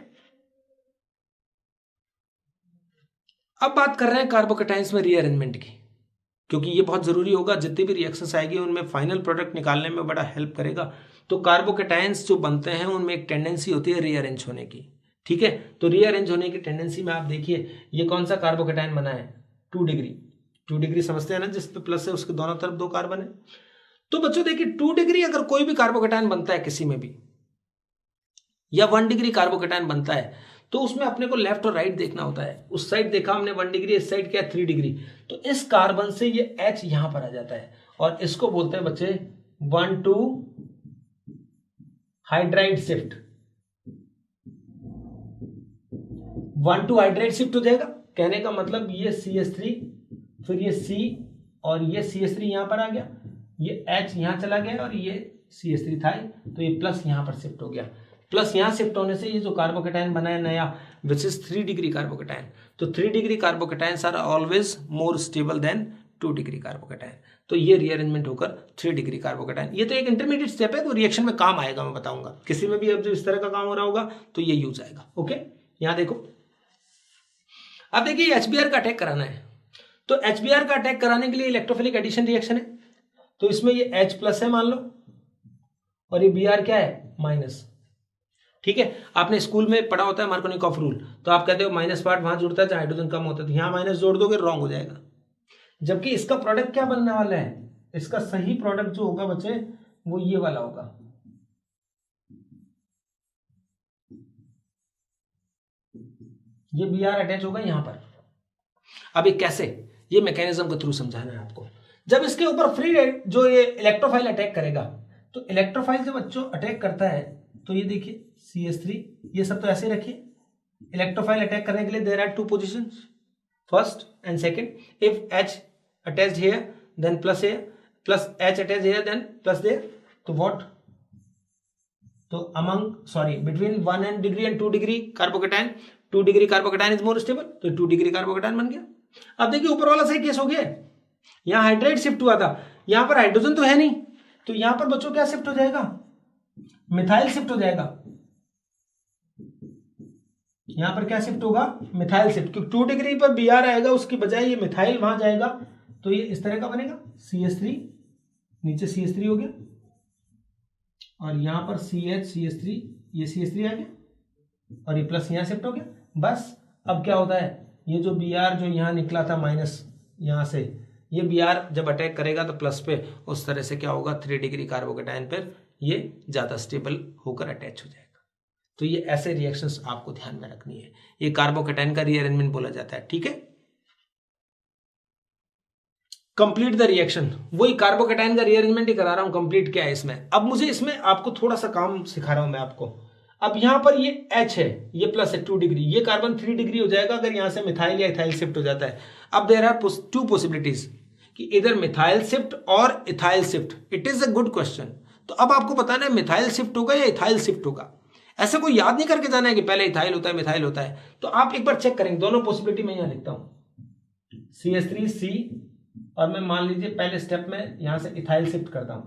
अब बात कर रहे हैं कार्बोकेटाइंस में रीअरेंजमेंट की, क्योंकि ये बहुत जरूरी होगा, जितनी भी रिएक्शंस आएगी उनमें फाइनल प्रोडक्ट निकालने में बड़ा हेल्प करेगा। तो कार्बोकेटाइंस जो बनते हैं उनमें एक टेंडेंसी होती है रीअरेंज होने की, ठीक है। तो रीअरेंज होने की टेंडेंसी में आप देखिए ये कौन सा कार्बोकेटाइन बना है 2 डिग्री, 2 डिग्री समझते हैं ना, जिस पे प्लस है उसके दोनों तरफ 2 कार्बन है। तो बच्चों देखिए 2 डिग्री अगर कोई भी कार्बोकेटाइन बनता है किसी में भी, या 1 डिग्री कार्बोकेटाइन बनता है, तो उसमें अपने को लेफ्ट और राइट देखना होता है। उस साइड देखा हमने 1 डिग्री, इस साइड क्या 3 डिग्री, तो इस कार्बन से ये H यहां पर आ जाता है, और इसको बोलते हैं बच्चे 1,2 हाइड्राइड शिफ्ट, 1,2 हाइड्राइड शिफ्ट हो जाएगा। कहने का मतलब ये CH3, फिर ये C, और ये CH3 यहां पर आ गया, ये H यहां चला गया, और ये CH3 था, तो ये प्लस यहां पर शिफ्ट हो गया। प्लस यहां शिफ्ट होने से ये जो कार्बोकेटाइन बना है नया, विच इज 3 डिग्री कार्बोकेटाइन, तो 3 degree carbocations are always more stable than 2 degree carbocation. तो ये रीअरेंजमेंट होकर 3 डिग्री कार्बोकेटाइन। ये तो एक इंटरमीडिएट स्टेप है, तो रिएक्शन में काम आएगा, मैं बताऊंगा किसी में भी अब जो इस तरह का काम हो रहा होगा तो ये यूज आएगा, ओके। यहां देखो, अब देखिए HBr का अटैक कराना है, तो HBr का अटैक कराने के लिए इलेक्ट्रोफिलिक एडिशन रिएक्शन है, तो इसमें ये H प्लस है मान लो, और ये Br क्या है माइनस, ठीक है। आपने स्कूल में पढ़ा होता है मार्कोनिकॉफ रूल, तो आप कहते हो माइनस पार्ट वहां जुड़ता है जहां हाइड्रोजन कम होता है, तो यहां माइनस जोड़ दोगे रॉन्ग हो जाएगा। जबकि इसका प्रोडक्ट क्या बनने वाला है, इसका सही प्रोडक्ट जो होगा बच्चे वो ये वाला होगा, ये Br अटैच होगा यहां पर। अब ये कैसे, ये मैकेनिज्म के थ्रू समझाना है आपको। जब इसके ऊपर फ्री जो ये इलेक्ट्रोफाइल अटैक करेगा, तो इलेक्ट्रोफाइल जब बच्चों अटैक करता है, तो ये देखिए CH3, ये सब तो ऐसे रखिए। इलेक्ट्रोफाइल अटैक करने के लिए there are 2 positions, first and second. If H attached here then plus here, plus H attached here then plus there, तो व्हाट, तो among sorry between 1 degree and 2 degree carbocation, 2 degree carbocation is more stable, तो 2 degree carbocation बन गया। अब देखिए ऊपर वाला सही केस हो गया, यहां हाइड्राइड शिफ्ट हुआ था, यहां पर हाइड्रोजन तो है नहीं, तो यहां पर बच्चों क्या शिफ्ट हो जाएगा, मिथाइल शिफ्ट हो जाएगा। यहां पर क्या शिफ्ट होगा, मिथाइल शिफ्ट, क्योंकि 2 डिग्री पर Br आएगा, उसकी बजाय ये मिथाइल वहां जाएगा, तो ये इस तरह का बनेगा CH3, नीचे CH3 हो गया, और यहां पर CH3, ये CH3 आ गया, और ये प्लस यहां शिफ्ट हो गया। बस अब क्या होता है, ये जो Br जो यहां निकला था माइनस यहां से, ये Br जब अटैक करेगा तो प्लस पे, उस तरह से क्या होगा 3 डिग्री कार्बोकेटाइन पर ये ज्यादा स्टेबल होकर अटैच हो जाएगा। तो ये ऐसे रिएक्शंस आपको ध्यान में रखनी है, ये कार्बोकेटाइन का रीअरेंजमेंट बोला जाता है, ठीक है। कंप्लीट द रिएक्शन, वही कार्बोकेटाइन का रीअरेंजमेंट ही करा रहा हूं, कंप्लीट क्या है इसमें। अब मुझे इसमें आपको थोड़ा सा काम सिखा रहा हूं मैं आपको। अब यहां पर ये H है, ये प्लस है 2 डिग्री, ये कार्बन 3 डिग्री हो जाएगा अगर यहां से मिथाइल या इथाइल शिफ्ट हो जाता है। अब देयर आर 2 पॉसिबिलिटीज कि इधर मिथाइल शिफ्ट और ethyl shift, it is a good question. तो अब आपको बताना है मिथाइल शिफ्ट होगा या इथाइल शिफ्ट होगा। ऐसे कोई याद नहीं करके जाना है कि पहले इथाइल होता है मिथाइल होता है। तो आप एक बार चेक करेंगे दोनों पॉसिबिलिटी में यहां लिखता हूं CH3C, और मैं मान लीजिए पहले स्टेप में यहां से इथाइल शिफ्ट करता हूं,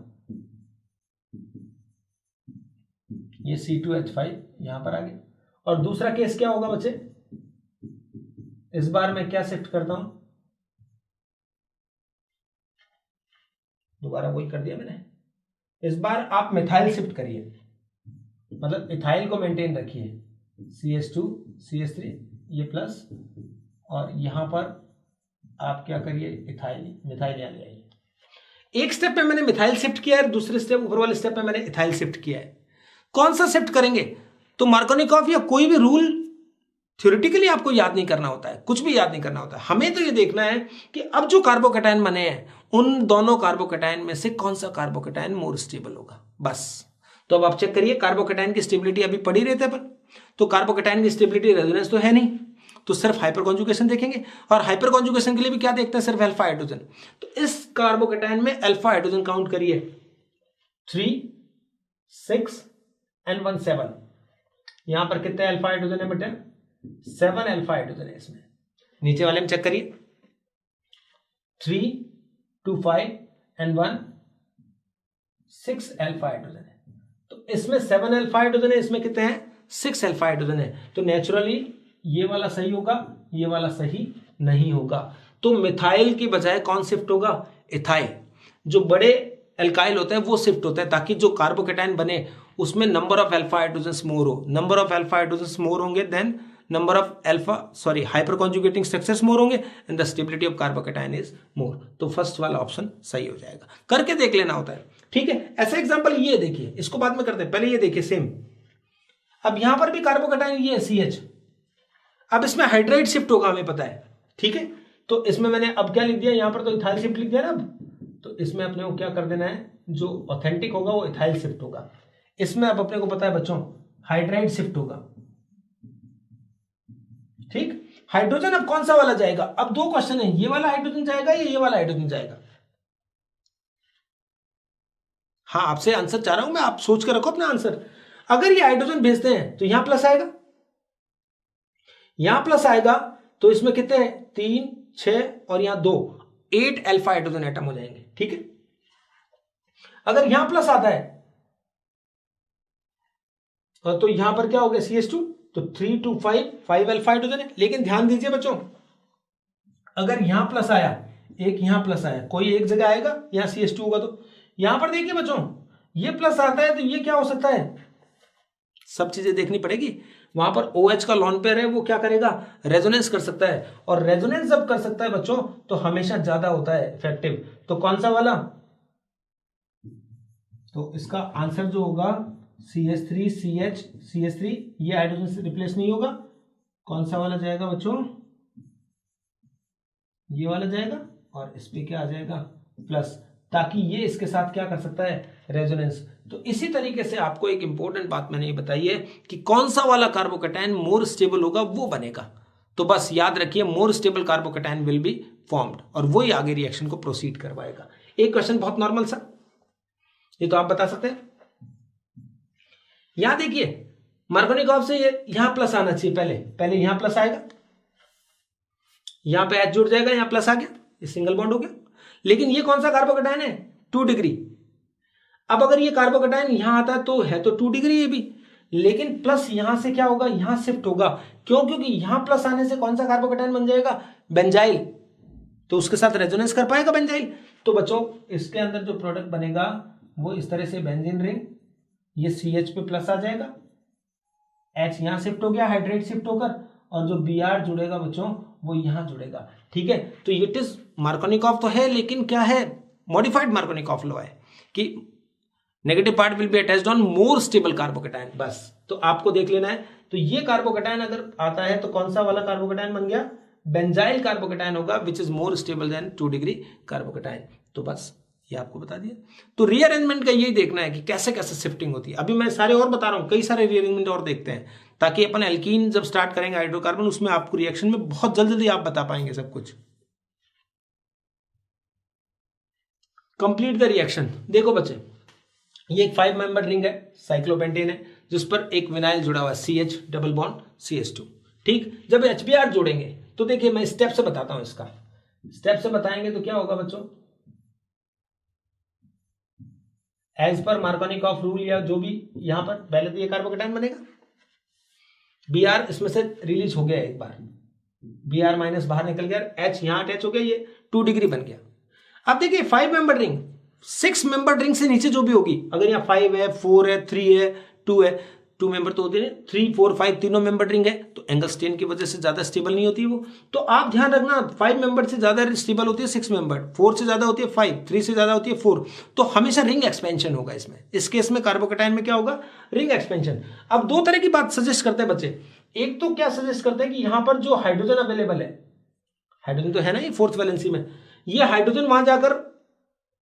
ये C2H5 यहां पर आ गया। और दूसरा केस क्या होगा बच्चे, इस बार मैं क्या शिफ्ट करता हूं, दोबारा वही कर दिया मैंने, इस बार आप मिथाइल शिफ्ट करिए, मतलब इथाइल को मेंटेन रखिए, CH2 CH3 ये प्लस, और यहां पर आप क्या करिए इथाइल मिथाइल यहां ले आइए। एक स्टेप में मैंने मिथाइल शिफ्ट किया है, दूसरे स्टेप ऊपर वाले स्टेप में मैंने इथाइल शिफ्ट किया है। कौन सा शिफ्ट करेंगे, तो मार्कोनिकॉफ या कोई भी रूल थ्योरेटिकली आपको याद नहीं करना होता है, कुछ भी याद नहीं करना होता है। हमें तो ये देखना है कि अब जो कार्बोकेटायन बने हैं उन दोनों कार्बोकेटायन में से कौन सा कार्बोकेटायन मोर स्टेबल होगा, बस। तो अब आप चेक करिए, कार्बोकेटायन की स्टेबिलिटी अभी पढ़ी रहे थे अपन, तो कार्बोकेटायन की स्टेबिलिटी रेजोनेंस तो है नहीं, तो सिर्फ हाइपर कॉन्जुगेशन देखेंगे, और हाइपर कॉन्जुगेशन के लिए भी क्या देखते हैं, सिर्फ अल्फा हाइड्रोजन। तो इस कार्बोकेटायन में अल्फा हाइड्रोजन काउंट करिए, 3 6 and 1 7। यहां पर कितने अल्फा हाइड्रोजन है बेटा, 7 अल्फा हाइड्रोजन है इसमें। नीचे वाले में चेक करिए, 3 2 5 and 1 6 अल्फा हाइड्रोजन है। तो इसमें 7 अल्फा हाइड्रोजन है, इसमें कितने हैं, 6 अल्फा हाइड्रोजन है। तो नेचुरली ये वाला सही होगा, ये वाला सही नहीं होगा। तो मिथाइल की बजाय कौन शिफ्ट होगा, इथाइल। जो बड़े एल्काइल होते हैं वो शिफ्ट होता है, ताकि जो कार्बोकेटाइन बने उसमें number of alpha hydrogen more हो। Number of alpha hydrogen more होंगे then number of hyperconjugating structures more होंगे and the stability of carbocation is more. तो फर्स्ट वाला ऑप्शन सही हो जाएगा, करके देख लेना होता है, ठीक है। ऐसा एग्जांपल ये देखिए, इसको बाद में करते हैं, पहले ये देखिए सेम। अब यहां पर भी कार्बोकेटाइन ये है CH, अब इसमें हाइड्राइड शिफ्ट होगा हमें पता है, ठीक है। तो इसमें मैंने अब क्या लिख दिया, यहां पर तो इथाइल शिफ्ट लिख दिया ना, अब तो इसमें अपने को क्या कर देना है, जो ऑथेंटिक होगा वो इथाइल शिफ्ट होगा। इसमें अब अपने को पता है बच्चों हाइड्राइड शिफ्ट होगा, ठीक। हाइड्रोजन अब कौन सा वाला जाएगा, अब दो क्वेश्चन है, ये वाला हाइड्रोजन जाएगा या ये वाला हाइड्रोजन जाएगा। हाँ आपसे आंसर चाह रहा हूं मैं, आप सोच कर रखो अपना आंसर। अगर ये हाइड्रोजन भेजते हैं तो यहां प्लस आएगा, यहां प्लस आएगा, तो इसमें कितने हैं, 3 6 और यहां 2, 8 अल्फा हाइड्रोजन एटम हो जाएंगे, ठीक है। अगर यहां प्लस आता है तो यहां पर क्या हो गया, CH2, तो 3 2 5 अल्फा हाइड्रोजन है। लेकिन ध्यान दीजिए बच्चों, अगर यहां प्लस आया, एक यहां प्लस आया, कोई एक जगह आएगा, यहां CH2 होगा, तो यहां पर देखिए बच्चों ये प्लस आता है, तो ये क्या हो सकता है, सब चीजें देखनी पड़ेगी। वहां पर OH का लॉन पेयर है, वो क्या करेगा, रेजोनेंस कर सकता है, और रेजोनेंस जब कर सकता है बच्चों तो हमेशा ज्यादा होता है इफेक्टिव। तो कौन सा वाला, तो इसका आंसर जो होगा CH3 CH CH3, ये हाइड्रोजन से रिप्लेस नहीं होगा, कौन सा वाला जाएगा बच्चों, ये वाला जाएगा, और इस पे क्या आ जाएगा, प्लस, ताकि ये इसके साथ क्या कर सकता है, रेजोनेंस। तो इसी तरीके से आपको एक इंपॉर्टेंट बात मैंने ये बताई है कि कौन सा वाला कार्बोकेटाइन मोर स्टेबल होगा वो बनेगा। तो बस याद रखिए, more stable carbocation will be formed, और वही आगे रिएक्शन को प्रोसीड करवाएगा। एक क्वेश्चन बहुत नॉर्मल सा, ये तो आप बता सकते हैं। यहां देखिए मार्कोनिकॉफ से ये यहां प्लस आना चाहिए, पहले यहां प्लस आएगा, यहां पे H जुड़ जाएगा, यहां प्लस आ गया, ये सिंगल बॉन्ड हो गया। लेकिन ये कौन सा कार्बोकेटाइन है, 2 डिग्री। अब अगर ये कार्बोकेटाइन यहां आता है तो है तो 2 डिग्री ये भी, लेकिन प्लस यहां से क्या होगा, यहां शिफ्ट होगा। क्यों, क्योंकि यहां प्लस आने से कौन सा कार्बोकेटाइन बन जाएगा, बेंजाइल, तो उसके साथ रेजोनेंस कर पाएगा बेंजाइल। तो बच्चों इसके अंदर जो प्रोडक्ट बनेगा वो इस तरह से बेंजीन रिंग, ये CH पे प्लस आ जाएगा, H यहां शिफ्ट हो गया हाइड्रेट शिफ्ट होकर, और जो Br जुड़ेगा बच्चों वो यहां जुड़ेगा, ठीक है। तो इट इज मार्कोनिकॉफ तो है, लेकिन क्या है, मॉडिफाइड मार्कोनिकॉफ लॉ है कि negative part will be attached on more stable carbocation, बस। तो आपको देख लेना है, तो ये कार्बोकेटाइन अगर आता है तो कौन सा वाला कार्बोकेटाइन बन गया, बेंजाइल कार्बोकेटाइन होगा, which is more stable than 2 degree carbocation. तो बस ये आपको बता दिया। तो रीअरेंजमेंट का यही देखना है कि कैसे कैसे शिफ्टिंग होती है। अभी मैं सारे और बता रहा हूं, कई सारे रीअरेंजमेंट और देखते हैं, ताकि अपन एल्कीन जब स्टार्ट करेंगे हाइड्रोकार्बन, उसमें आपको रिएक्शन में बहुत जल्दी जल्दी आप बता पाएंगे सब कुछ। Complete the reaction. देखो बच्चे, ये एक 5 मेंबर रिंग है, साइक्लोपेंटेन है, जिस पर एक विनाइल जुड़ा हुआ है, CH डबल बॉन्ड CH2। ठीक, जब HBr जोड़ेंगे तो देखिए मैं स्टेप से बताता हूं, इसका स्टेप से बताएंगे तो क्या होगा बच्चों, एज पर मार्कोनिकॉफ रूल या जो भी, यहां पर पहले तो ये कार्बोकेटाइन बनेगा, Br इसमें से रिलीज हो गया एक बार, Br माइनस बाहर निकल गया, H यहां अटैच हो गया, ये 2 डिग्री बन गया। अब देखिए 5 मेंबर रिंग, 6 मेंबर रिंग से नीचे जो भी होगी, अगर यहाँ 5 है, 4 है, 3 है, 2 है, 2 मेंबर तो होते हैं, 3 4 5 तीनों मेंबर रिंग है, तो एंगल स्ट्रेन की वजह से ज्यादा स्टेबल नहीं होती वो। तो आप ध्यान रखना 5 मेंबर से ज्यादा स्टेबल होती है 6 मेंबर, 4 से ज्यादा होती है 5, 3 से ज्यादा होती है 4, तो हमेशा रिंग एक्सपेंशन होगा इसमें। इस केस में कार्बोकेटाइन में क्या होगा, रिंग एक्सपेंशन। अब दो तरह की बात सजेस्ट करते हैं बच्चे, एक तो क्या सजेस्ट करते हैं कि यहां पर जो हाइड्रोजन अवेलेबल है, हाइड्रोजन तो है ना ये 4th वैलेंसी में, ये हाइड्रोजन वहां जाकर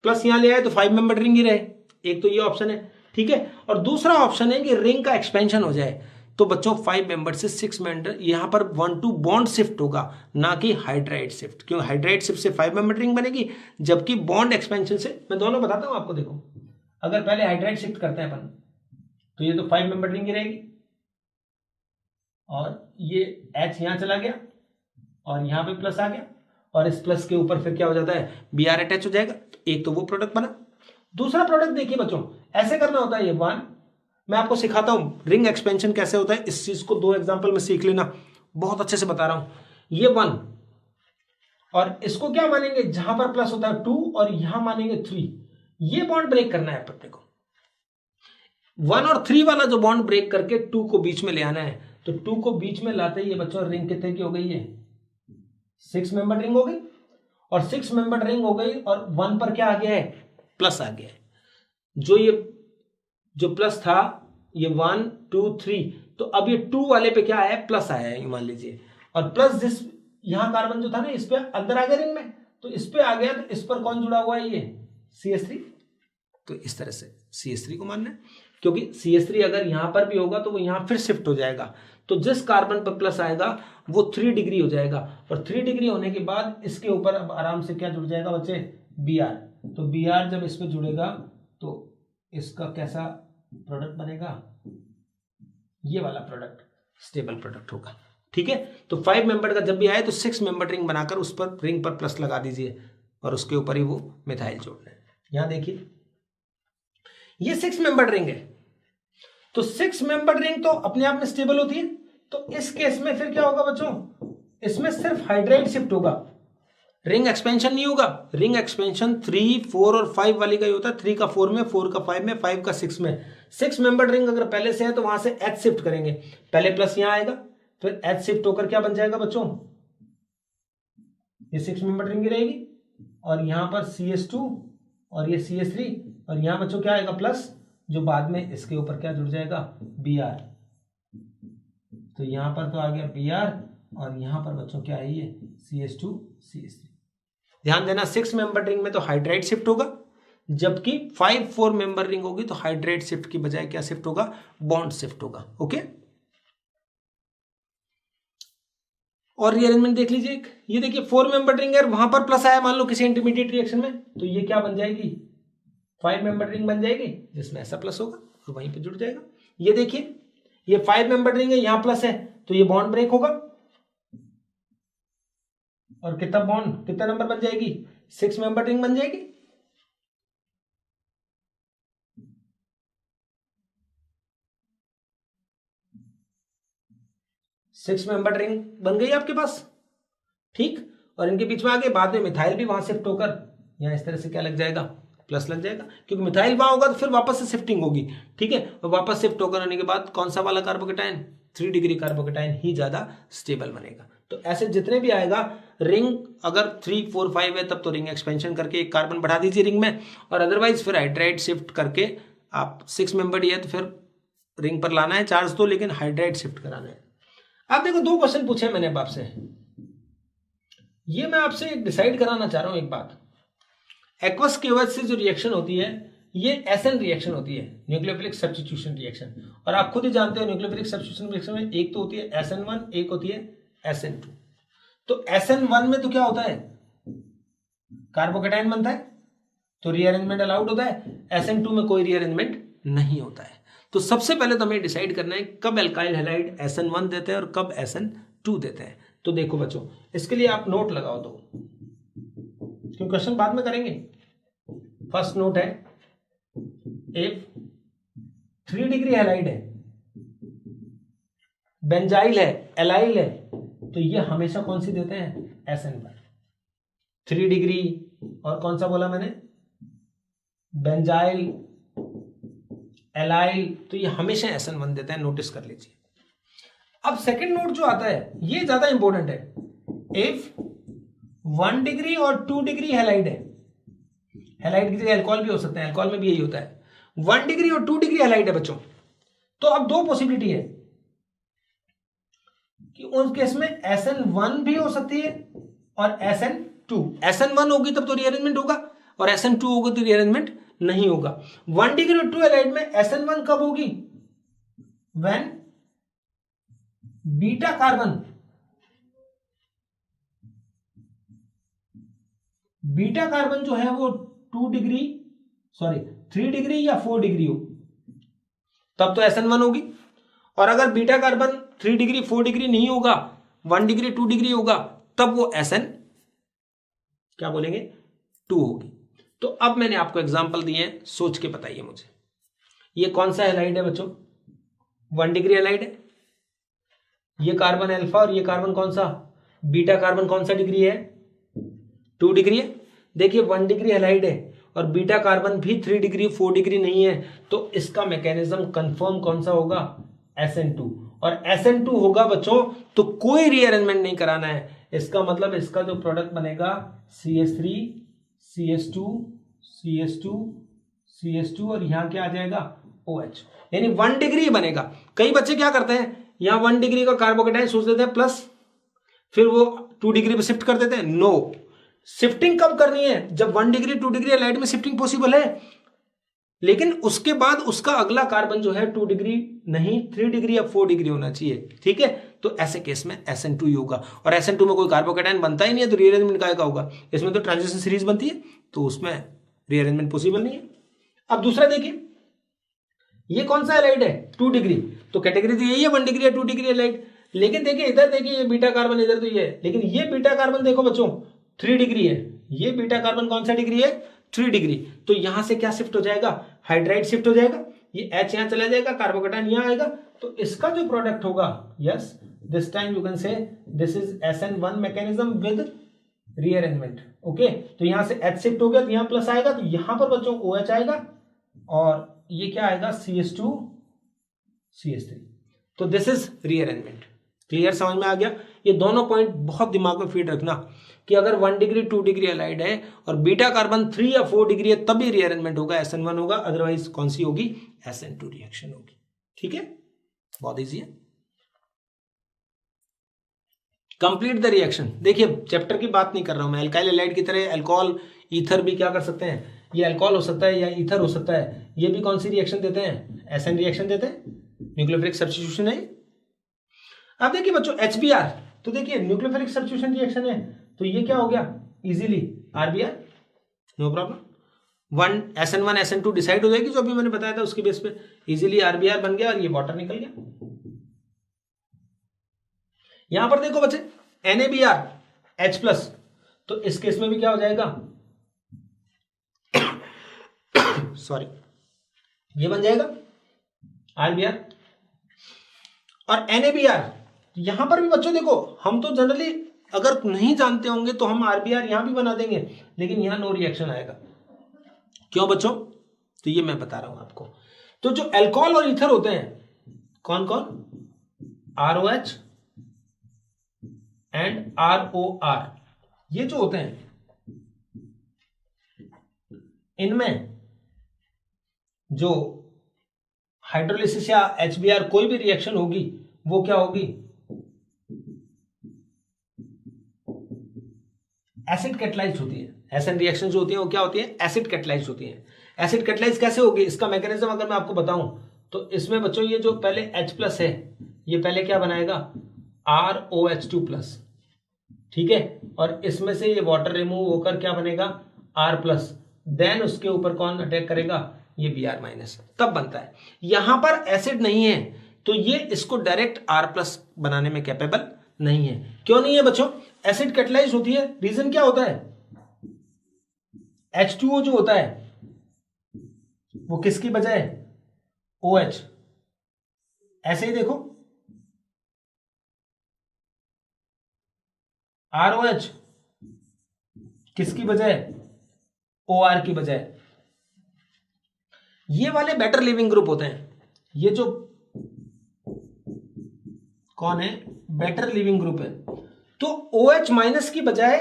प्लस यहां ले आए तो 5 मेंबर रिंग ही रहे, एक तो ये ऑप्शन है। ठीक है, और दूसरा ऑप्शन है कि रिंग का एक्सपेंशन हो जाए, तो बच्चों 5 मेंबर से 6 मेंबर, यहां पर 1-2 बॉन्ड शिफ्ट होगा, ना कि हाइड्राइड शिफ्ट, क्यों हाइड्राइड शिफ्ट से 5 मेंबर रिंग बनेगी, जबकि बॉन्ड एक्सपेंशन से, मैं दोनों बताता हूं आपको, देखो अगर पहले हाइड्राइड शिफ्ट करते हैं अपन तो ये तो 5 मेंबर रिंग ही रहेगी, और ये H यहां चला गया और यहां पे प्लस आ गया, और इस प्लस के ऊपर फिर क्या हो जाता है, Br अटैच हो जाएगा, एक तो वो प्रोडक्ट बना। दूसरा प्रोडक्ट देखिए बच्चों, ऐसे करना होता है, ये 1, मैं आपको सिखाता हूं रिंग एक्सपेंशन कैसे होता है, इस चीज को 2 एग्जांपल में सीख लेना, बहुत अच्छे से बता रहा हूं। ये 1, और इसको क्या मानेंगे, जहां पर प्लस होता है 2 और यहां मानेंगे 3, ये बॉन्ड ब्रेक करना है अपने को, 1 और 3 वाला जो बॉन्ड ब्रेक करके 2 को बीच में ले आना है, तो 2 को बीच में लाते ही ये बच्चों रिंग कितने की हो गई है, 6 मेंबर रिंग हो गई, और 6 मेंबर रिंग हो गई, और 1 पर क्या आ गया है, प्लस आ गया है, जो ये जो प्लस था ये 1 2 3, तो अब ये 2 वाले पे क्या आया है, प्लस आया है मान लीजिए, और प्लस जिस यहां कार्बन जो था ना इस पे अंदर आ गया रिंग में, तो इस पे आ गया, तो इस पर कौन जुड़ा हुआ है, ये CH3, तो इस तरह से CH3 को मानना है, क्योंकि CH3 अगर यहां पर भी होगा तो वो यहां फिर शिफ्ट हो जाएगा, तो जिस कार्बन पर प्लस आएगा वो 3 डिग्री हो जाएगा, और 3 डिग्री होने के बाद इसके ऊपर अब आराम से क्या जुड़ जाएगा बच्चे, Br, तो Br जब इस पे जुड़ेगा तो इसका कैसा प्रोडक्ट बनेगा, ये वाला प्रोडक्ट स्टेबल प्रोडक्ट होगा। ठीक है, तो 5 मेंबर का जब भी आए तो 6 मेंबर रिंग बनाकर उस पर रिंग पर प्लस लगा दीजिए, और उसके ऊपर ही वो मिथाइल जोड़ना है। यहां देखिए ये 6 मेंबर रिंग है, तो 6 मेंबर रिंग तो अपने आप में स्टेबल होती है, तो इस केस में फिर क्या होगा बच्चों, इसमें सिर्फ हाइड्राइड शिफ्ट होगा, रिंग एक्सपेंशन नहीं होगा। रिंग एक्सपेंशन 3 4 और 5 वाली का ही होता है, 3 का 4 में, 4 का 5 में, 5 का 6 में। 6 मेंबर रिंग अगर पहले से है तो वहां से H शिफ्ट करेंगे, पहले प्लस यहां आएगा, फिर H शिफ्ट होकर क्या बन जाएगा बच्चों, ये 6 मेंबर रिंग रहेगी, और यहां पर CH2 और ये CH3, और यहां बच्चों क्या आएगा प्लस, जो बाद में इसके ऊपर क्या जुड़ जाएगा, Br, तो यहां पर तो आ गया Br, और यहां पर बच्चों क्या है ये CH2 CH3। ध्यान देना 6 मेंबर रिंग में तो हाइड्राइड शिफ्ट होगा, जबकि 5 4 मेंबर रिंग होगी तो हाइड्राइड शिफ्ट की बजाय क्या शिफ्ट होगा, बॉन्ड शिफ्ट होगा। ओके, और रीअरेंजमेंट देख लीजिए, ये देखिए 4 मेंबर रिंग है, वहां पर प्लस आया मान लो किसी इंटरमीडिएट रिएक्शन में, तो ये क्या बन जाएगी, 5 मेंबर रिंग बन जाएगी, जिसमें ऐसा प्लस होगा और वहीं पे जुड़ जाएगा। ये देखिए ये 5 मेंबर रिंग है, यहां प्लस है, तो ये बॉन्ड ब्रेक होगा, और कितना बॉन्ड, कितना नंबर बन जाएगी, 6 मेंबर रिंग बन जाएगी। सिक्स मेंबर रिंग बन गई आपके पास, ठीक, और इनके बीच में आगे बाद में मिथाइल भी वहां शिफ्ट होकर यहां इस तरह से क्या लग जाएगा, प्लस लग जाएगा, क्योंकि मिथाइल वहां होगा तो फिर वापस से शिफ्टिंग होगी। ठीक है, और वापस शिफ्ट होकर आने के बाद कौन सा वाला कार्बोकेटाइन, 3 डिग्री कार्बोकेटाइन ही ज्यादा स्टेबल बनेगा। तो ऐसे जितने भी आएगा रिंग, अगर 3 4 5 है तब तो रिंग एक्सपेंशन करके एक कार्बन बढ़ा दीजिए रिंग में, और अदरवाइज फिर हाइड्राइड शिफ्ट करके आप 6 मेंबर है तो फिर रिंग पर लाना है चार्ज तो, लेकिन हाइड्राइड शिफ्ट कराना है। आप देखो 2 क्वेश्चन पूछे मैंने अब आपसे, ये मैं आपसे डिसाइड कराना चाह रहा हूं एक बात, एक्वस केवस से जो रिएक्शन होती है ये एसएन रिएक्शन होती है, न्यूक्लियोफिलिक सब्स्टिट्यूशन रिएक्शन, और आप खुद ही जानते हो न्यूक्लियोफिलिक सब्स्टिट्यूशन रिएक्शन में एक तो होती है SN1, एक होती है SN2। तो SN1 में तो क्या होता है, कार्बोकेटाइन बनता है, तो रीअरेंजमेंट अलाउड होता है, SN2 में कोई रीअरेंजमेंट नहीं होता है। तो सबसे पहले तो हमें डिसाइड करना है कब एल्काइल हैलाइड SN1 देते हैं और कब SN2 देते हैं। तो देखो बच्चों, इसके लिए आप नोट लगाओ दो, क्योंकि क्वेश्चन बाद में करेंगे। फर्स्ट नोट है, इफ 3 डिग्री हैलाइड है, बेंजाइल है, एलाइल है, तो ये हमेशा कौन सी देते हैं? SN1। 3 डिग्री और कौन सा बोला मैंने? बेंजाइल, एलाइल, तो ये हमेशा SN1 देते हैं, नोटिस कर लीजिए। अब सेकंड नोट जो आता है ये ज्यादा इंपॉर्टेंट है। इफ 1 डिग्री और 2 डिग्री हैलाइड है, हैलाइड की जगह अल्कोहल भी हो सकता है, अल्कोहल में भी यही होता है। 1 डिग्री और 2 डिग्री हैलाइड है बच्चों, तो अब दो पॉसिबिलिटी है कि उस केस में SN1 भी हो सकती है और SN2। SN1 होगी तब तो रीअरेंजमेंट होगा और SN2 होगा तो रीअरेंजमेंट नहीं होगा। 1 डिग्री और 2 हैलाइड में SN1 कब होगी? When beta carbon, beta carbon जो है वो 2 डिग्री, सॉरी 3 डिग्री या 4 डिग्री हो, तब तो SN1 होगी। और अगर बीटा कार्बन 3 डिग्री 4 डिग्री नहीं होगा, 1 डिग्री 2 डिग्री होगा, तब वो SN क्या बोलेंगे? 2 होगी। तो अब मैंने आपको एग्जांपल दिए हैं, सोच के बताइए मुझे, ये कौन सा हैलाइड है बच्चों? 1 डिग्री हैलाइड है। ये कार्बन अल्फा और ये कार्बन कौन सा? बीटा कार्बन कौन सा डिग्री है? 2 डिग्री है। देखिए 1 डिग्री हैलाइड है और बीटा कार्बन भी 3 डिग्री 4 डिग्री नहीं है, तो इसका मैकेनिज्म कंफर्म कौन सा होगा? SN2। और SN2 होगा बच्चों तो कोई रीअरेंजमेंट नहीं कराना है। इसका मतलब इसका जो प्रोडक्ट बनेगा CH3 CH2 CH2 CH2 और यहां क्या आ जाएगा? OH, यानी 1 डिग्री बनेगा। कई बच्चे क्या करते हैं, यहां 1 डिग्री का कार्बोकेटाइन सोच देते हैं प्लस, फिर वो 2 डिग्री पे शिफ्ट कर देते हैं। नो, शिफ्टिंग कब करनी है? जब 1 डिग्री 2 डिग्री हैलाइड में शिफ्टिंग पॉसिबल है, लेकिन उसके बाद उसका अगला कार्बन जो है 2 डिग्री नहीं 3 डिग्री या 4 डिग्री होना चाहिए। ठीक है, तो ऐसे केस में SN2 ही होगा। और SN2 में कोई कार्बोकेटाइन बनता ही नहीं है, तो रीअरेंजमेंट का होगा? इसमें तो ट्रांजिशन सीरीज बनती है, तो उसमें रीअरेंजमेंट पॉसिबल नहीं है। अब दूसरा देखिए, ये कौन सा हैलाइड है? 2 डिग्री, तो कैटेगरी तो यही है 1 डिग्री या 2 डिग्री हैलाइड। लेकिन देखिए इधर देखिए, ये बीटा कार्बन इधर तो ये है, लेकिन ये बीटा कार्बन देखो बच्चों 3 डिग्री है। ये बीटा कार्बन कौन सा डिग्री है? 3 डिग्री। तो यहां से क्या शिफ्ट हो जाएगा? हाइड्राइड शिफ्ट हो जाएगा, ये H यहां चला जाएगा, कार्बोकेटाइन यहां आएगा, तो इसका जो प्रोडक्ट होगा, yes this time you can say this is SN1 mechanism with rearrangement. Okay, तो यहां से H शिफ्ट हो गया तो यहां प्लस आएगा, तो यहां पर बच्चों OH आएगा और ये क्या आएगा? CH2 CH3। तो दिस इज रीअरेंजमेंट। क्लियर, समझ में आ गया? ये दोनों पॉइंट बहुत दिमाग में फीड रखना कि अगर 1 डिग्री 2 डिग्री हैलाइड है और बीटा कार्बन 3 या 4 डिग्री है, तभी रीअरेंजमेंट होगा, SN1 होगा, अदरवाइज कौन सी होगी? SN2 रिएक्शन होगी। ठीक है, बहुत इजी है। Complete the reaction. देखिए चैप्टर की बात नहीं कर रहा हूं मैं, एल्काइल हैलाइड की तरह अल्कोहल ईथर भी क्या कर सकते हैं? ये अल्कोहल हो सकता है या ईथर हो सकता है। ये भी कौन सी रिएक्शन देते हैं? SN रिएक्शन देते हैं, न्यूक्लियोफिलिक सब्स्टिट्यूशन है। अब देखिए बच्चों HBr, तो देखिए न्यूक्लियोफिलिक सब्स्टिट्यूशन रिएक्शन है, तो ये क्या हो गया? Easily RBr, no problem. SN1 SN2 decide हो जाएगी, जो अभी मैंने बताया था उसके बेस पे इजीली RBr बन गया और ये वाटर निकल गया। यहां पर देखो बच्चे NaBr H+, तो इस केस में भी क्या हो जाएगा? सॉरी, ये बन जाएगा RBr और NaBr। यहां पर भी बच्चों देखो, हम तो जनरली अगर नहीं जानते होंगे तो हम RBr यहां भी बना देंगे, लेकिन यहां नो रिएक्शन आएगा। क्यों बच्चों? तो ये मैं बता रहा हूं आपको। तो जो अल्कोहल और ईथर होते हैं, कौन कौन? ROH एंड ROR, ये जो होते हैं, इनमें जो हाइड्रोलिसिस या HBr कोई भी रिएक्शन होगी वो क्या होगी? एसिड कैटलाइज्ड होती है। SN रिएक्शन जो होती है वो क्या होती है? एसिड कैटलाइज्ड होती है। एसिड कैटलाइज कैसे होगी? इसका मैकेनिज्म अगर मैं आपको बताऊं तो इसमें बच्चों ये जो पहले H+ है, ये पहले क्या बनाएगा? ROH2+, ठीक है, और इसमें से ये वाटर रिमूव होकर क्या बनेगा? R+, देन उसके ऊपर कौन अटैक करेगा? ये Br माइनस, तब बनता है। यहां पर एसिड नहीं है तो ये इसको डायरेक्ट R+ बनाने में कैपेबल नहीं है। क्यों नहीं है बच्चों? एसिड कैटलाइज होती है, रीजन क्या होता है? H2O जो होता है वो किसकी बजाय OH, ऐसे ही देखो ROH किसकी बजाय OR की बजाय। ये वाले बेटर लिविंग ग्रुप होते हैं, ये जो कौन है बेटर लिविंग ग्रुप है, तो OH माइनस की बजाय